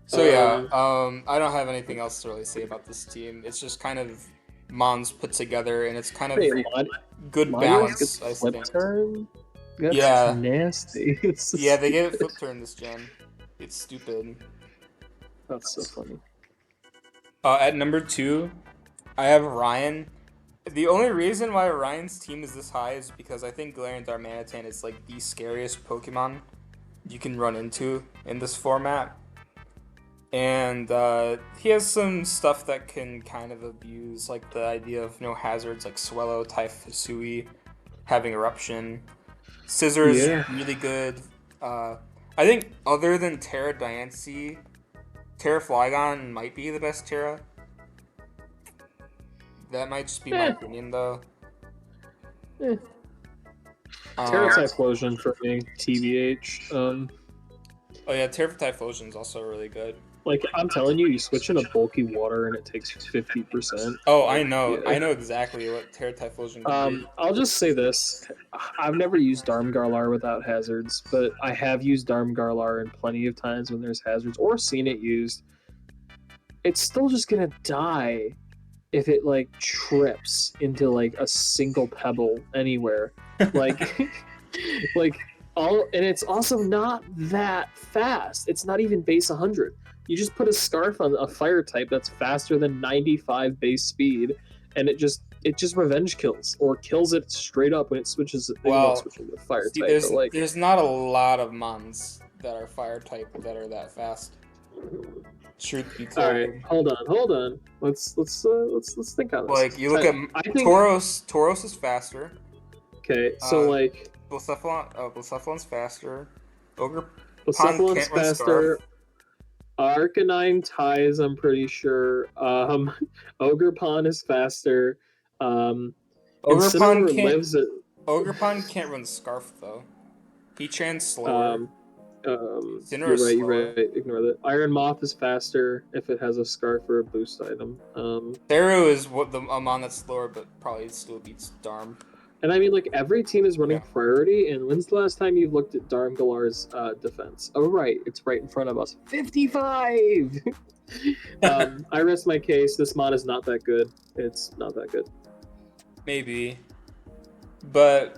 [SPEAKER 1] So yeah,
[SPEAKER 2] Um,
[SPEAKER 1] I don't have anything else to really say about this team. It's just kind of Mons put together, and it's kind of
[SPEAKER 2] wait,
[SPEAKER 1] good
[SPEAKER 2] Latios
[SPEAKER 1] balance,
[SPEAKER 2] gets
[SPEAKER 1] I
[SPEAKER 2] flip
[SPEAKER 1] think.
[SPEAKER 2] turn? That's
[SPEAKER 1] Yeah,
[SPEAKER 2] nasty. It's
[SPEAKER 1] yeah, they
[SPEAKER 2] just,
[SPEAKER 1] get it flip turn this gen. It's stupid.
[SPEAKER 2] that's so funny.
[SPEAKER 1] At number 2, I have Ryan. The only reason why Ryan's team is this high is because I think Galarian Darmanitan is like the scariest Pokemon you can run into in this format. And he has some stuff that can kind of abuse, like the idea of no hazards, like Swellow, Typhusui, having Eruption. Scissor is
[SPEAKER 2] Yeah.
[SPEAKER 1] really good. I think other than Terra Diancie, Terra Flygon might be the best Terra. That might just be my
[SPEAKER 2] Eh,
[SPEAKER 1] opinion, though.
[SPEAKER 2] eh.
[SPEAKER 1] Um,
[SPEAKER 2] Terra Typhlosion for me, TBH.
[SPEAKER 1] oh yeah, Terra Typhlosion is also really good.
[SPEAKER 2] Like I'm telling you, you switch into bulky water and it takes 50%.
[SPEAKER 1] Oh,
[SPEAKER 2] Like,
[SPEAKER 1] I
[SPEAKER 2] yeah.
[SPEAKER 1] know exactly what Terra Typhlosion can do.
[SPEAKER 2] I'll just say this: I've never used Darmgarlar without hazards, but I have used Darmgarlar in plenty of times when there's hazards or seen it used. It's still just gonna die if it like trips into like a single pebble anywhere. Like like all, and it's also not that fast. It's not even base 100. You just put a scarf on a fire type that's faster than 95 base speed, and it just revenge kills or kills it straight up when it switches. Maybe not
[SPEAKER 1] Well,
[SPEAKER 2] switching to fire
[SPEAKER 1] see,
[SPEAKER 2] type, but like,
[SPEAKER 1] there's not a lot of Mons that are fire type that are that fast. Truth be
[SPEAKER 2] all right,
[SPEAKER 1] told,
[SPEAKER 2] hold on. Let's think on this.
[SPEAKER 1] like you look at
[SPEAKER 2] I think
[SPEAKER 1] Tauros is faster.
[SPEAKER 2] okay. So
[SPEAKER 1] Uh,
[SPEAKER 2] like,
[SPEAKER 1] Blacephalon's faster. Ogre Pond
[SPEAKER 2] Blacephalon's
[SPEAKER 1] can't run Scarf.
[SPEAKER 2] faster. Arcanine ties, I'm pretty sure. Ogerpon is faster.
[SPEAKER 1] Ogre can't.
[SPEAKER 2] Lives at
[SPEAKER 1] Ogerpon can't run Scarf though. He trans slower.
[SPEAKER 2] um,
[SPEAKER 1] Sinnoh
[SPEAKER 2] you're
[SPEAKER 1] is
[SPEAKER 2] right, you're
[SPEAKER 1] slower.
[SPEAKER 2] right. Ignore that. Iron Moth is faster if it has a scarf or a boost item.
[SPEAKER 1] Theru is what the Amon that's slower, but probably still beats Darm.
[SPEAKER 2] And I mean, like, every team is running
[SPEAKER 1] Yeah.
[SPEAKER 2] priority, and when's the last time you've looked at Darmgalar's defense? Oh, right, it's right in front of us. 55! I rest my case. This mod is not that good. It's not that good.
[SPEAKER 1] Maybe, but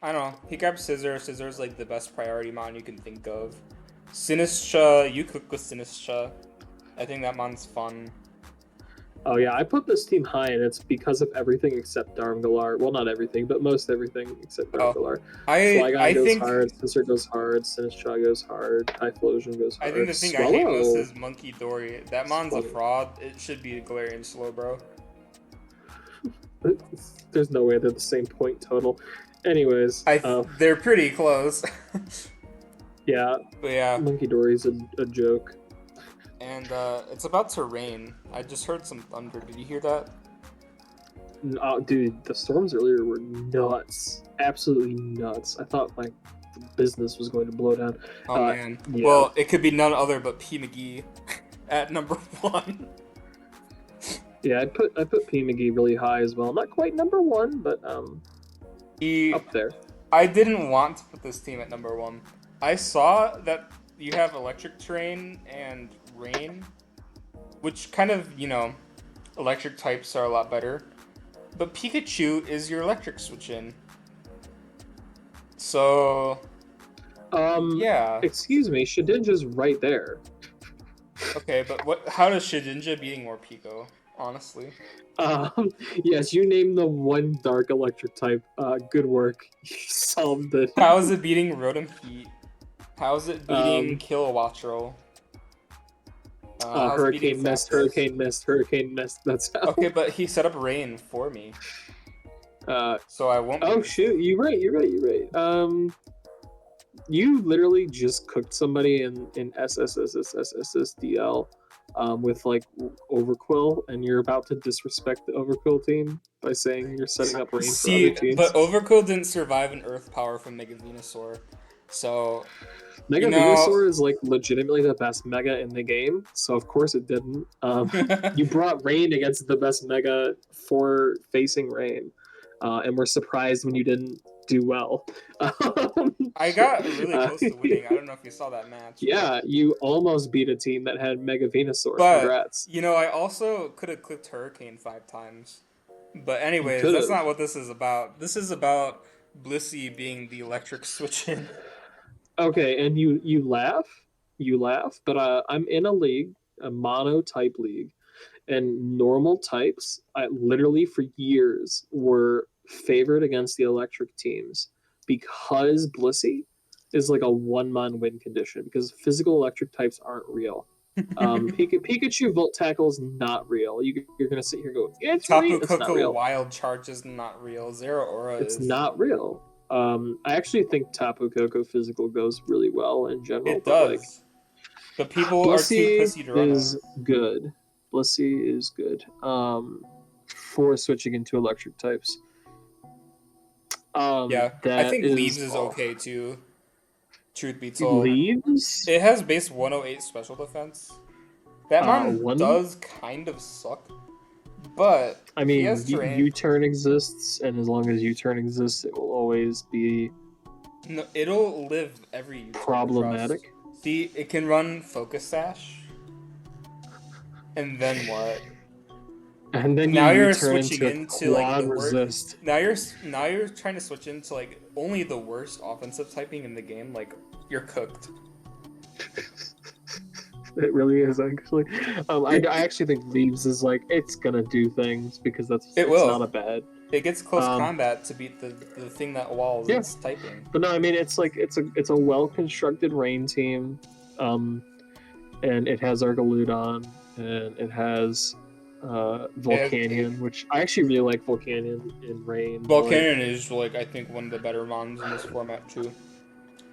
[SPEAKER 1] I don't know. He grabbed Scissor. Scissor's like the best priority mon you can think of. Sinistra, you cook with Sinistra. I think that mon's fun.
[SPEAKER 2] Oh yeah, I put this team high, and it's because of everything except Darmgalar. Well, not everything, but most everything except
[SPEAKER 1] Oh,
[SPEAKER 2] Darmgalar.
[SPEAKER 1] I
[SPEAKER 2] Flygon goes
[SPEAKER 1] think
[SPEAKER 2] hard, Sensor goes hard, Sinistcha goes hard, Typhlosion goes
[SPEAKER 1] I think
[SPEAKER 2] hard,
[SPEAKER 1] the thing I hate most
[SPEAKER 2] Swallow.
[SPEAKER 1] is Monkey Dory. That mon's a
[SPEAKER 2] Swallow.
[SPEAKER 1] fraud. It should be Galarian Slow, bro.
[SPEAKER 2] There's no way they're the same point total. Anyways,
[SPEAKER 1] They're pretty close.
[SPEAKER 2] yeah,
[SPEAKER 1] But yeah,
[SPEAKER 2] Monkey Dory's a joke.
[SPEAKER 1] and it's about to rain. I just heard some thunder. Did you hear that?
[SPEAKER 2] Dude, the storms earlier were nuts. Absolutely nuts. I thought like the business was going to blow down.
[SPEAKER 1] Oh man.
[SPEAKER 2] Yeah.
[SPEAKER 1] Well, it could be none other but P McGee at number 1.
[SPEAKER 2] Yeah, I put P McGee really high as well. Not quite number 1, but up there.
[SPEAKER 1] I didn't want to put this team at number 1. I saw that you have electric terrain and rain, which kind of, electric types are a lot better. But Pikachu is your electric switch in. So yeah.
[SPEAKER 2] Excuse me, Shedinja's right there.
[SPEAKER 1] Okay, but how does Shedinja beating more Pico, honestly?
[SPEAKER 2] Yes, you named the one dark electric type. Good work. You solved it.
[SPEAKER 1] How is it beating Rotom Heat? How is it beating Kilowattrel?
[SPEAKER 2] Hurricane Mist, Hurricane Mist, Hurricane Mist. That's how.
[SPEAKER 1] Okay, but he set up rain for me. So I won't.
[SPEAKER 2] Oh shoot! You're right. You literally just cooked somebody in SSSSSSDL with like Overquill, and you're about to disrespect the Overquill team by saying you're setting up rain for other teams.
[SPEAKER 1] But Overquill didn't survive an Earth Power from Mega Venusaur, so
[SPEAKER 2] Mega Venusaur is like legitimately the best Mega in the game, so of course it didn't. You brought Rain against the best Mega for facing Rain, and we're surprised when you didn't do well.
[SPEAKER 1] I got really close to winning. I don't know if you saw that match.
[SPEAKER 2] Yeah, you almost beat a team that had Mega Venusaur.
[SPEAKER 1] But,
[SPEAKER 2] congrats.
[SPEAKER 1] I also could have clicked Hurricane 5 times. But anyways, that's not what this is about. This is about Blissey being the electric switch in.
[SPEAKER 2] Okay, and you laugh, but I'm in a league, a mono type league, and normal types, literally for years were favored against the electric teams because Blissey is like a 1-mon win condition because physical electric types aren't real. Pikachu Volt Tackle is not real. You're gonna sit here and go, it's real. It's not real.
[SPEAKER 1] Wild Charge is not real. Zero Aura
[SPEAKER 2] It's not real. I actually think Tapu Koko physical goes really well in general.
[SPEAKER 1] It does. But people
[SPEAKER 2] Blissey
[SPEAKER 1] are too pussy to run
[SPEAKER 2] is good. Blissey is good. For switching into electric types.
[SPEAKER 1] Yeah, I think Leaves is okay too. Truth be told,
[SPEAKER 2] Leaves.
[SPEAKER 1] It has base 108 special defense. That mon does kind of suck, but
[SPEAKER 2] I mean, U-turn exists, and as long as U-turn exists, it will always be.
[SPEAKER 1] No, it'll live every U-turn.
[SPEAKER 2] Problematic.
[SPEAKER 1] See, it can run Focus Sash, and then what?
[SPEAKER 2] And then
[SPEAKER 1] now you're
[SPEAKER 2] switching into like the resist.
[SPEAKER 1] Now you're trying to switch into like only the worst offensive typing in the game. Like you're cooked.
[SPEAKER 2] It really is actually. I actually think Leaves is like it's gonna do things because it's not a bad.
[SPEAKER 1] It gets close combat to beat the thing that walls is typing.
[SPEAKER 2] But no, I mean it's like it's a well constructed rain team, and it has Argaludon and it has Volcanion, which I actually really like Volcanion in rain.
[SPEAKER 1] Volcanion is like I think one of the better mons in this format too.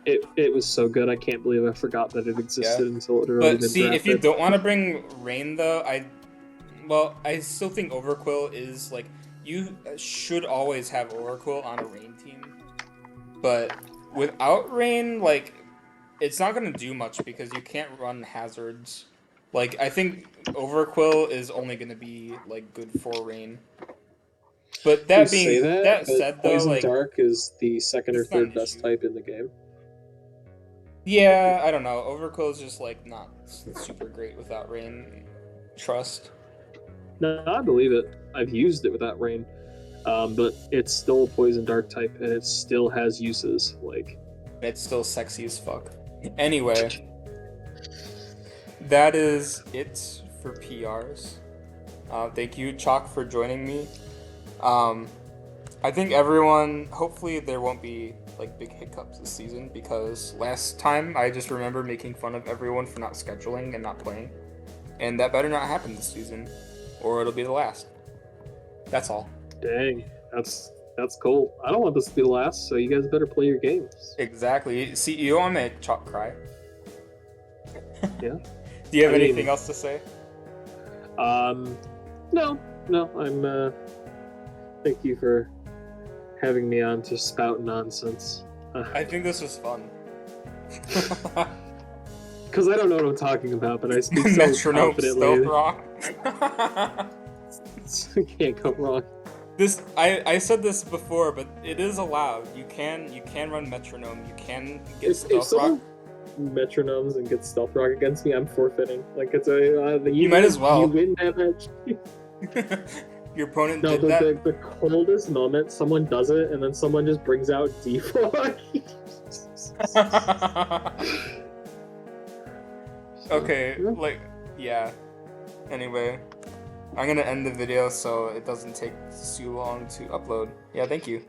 [SPEAKER 2] It was so good. I can't believe I forgot that it existed until it already been drafted.
[SPEAKER 1] If you don't want to bring rain though, I still think Overquill is like you should always have Overquill on a rain team, but without rain, like it's not gonna do much because you can't run hazards. Like I think Overquill is only gonna be like good for rain. But that said,
[SPEAKER 2] Poison
[SPEAKER 1] like
[SPEAKER 2] Dark is the second or third best type in the game.
[SPEAKER 1] Yeah, I don't know. Overquill is just like not super great without rain. Trust.
[SPEAKER 2] No, I believe it. I've used it without rain, but it's still a poison dark type, and it still has uses. Like
[SPEAKER 1] it's still sexy as fuck. Anyway, that is it for PRs. Thank you, Choc, for joining me. Um, I think everyone, hopefully there won't be like big hiccups this season because last time I just remember making fun of everyone for not scheduling and not playing. And that better not happen this season or it'll be the last. That's all.
[SPEAKER 2] Dang, that's cool. I don't want this to be the last, so you guys better play your games.
[SPEAKER 1] Exactly. See, you want to make Choc cry.
[SPEAKER 2] Yeah.
[SPEAKER 1] Do you have
[SPEAKER 2] I
[SPEAKER 1] anything
[SPEAKER 2] mean,
[SPEAKER 1] else to say?
[SPEAKER 2] No, no. Thank you for having me on to spout nonsense.
[SPEAKER 1] I think this was fun.
[SPEAKER 2] Because I don't know what I'm talking about, but I speak so
[SPEAKER 1] Metronome
[SPEAKER 2] confidently.
[SPEAKER 1] stealth rock.
[SPEAKER 2] Can't go wrong.
[SPEAKER 1] I said this before, but it is allowed. You can run metronome. You can get
[SPEAKER 2] If
[SPEAKER 1] stealth rock.
[SPEAKER 2] someone metronomes and gets stealth rock against me, I'm forfeiting. Like it's a
[SPEAKER 1] You might as well.
[SPEAKER 2] You win that match.
[SPEAKER 1] Your opponent
[SPEAKER 2] No,
[SPEAKER 1] did that.
[SPEAKER 2] the coldest moment, someone does it, and then someone just brings out D4.
[SPEAKER 1] Okay, like, yeah. Anyway, I'm gonna end the video so it doesn't take too long to upload. Yeah, thank you.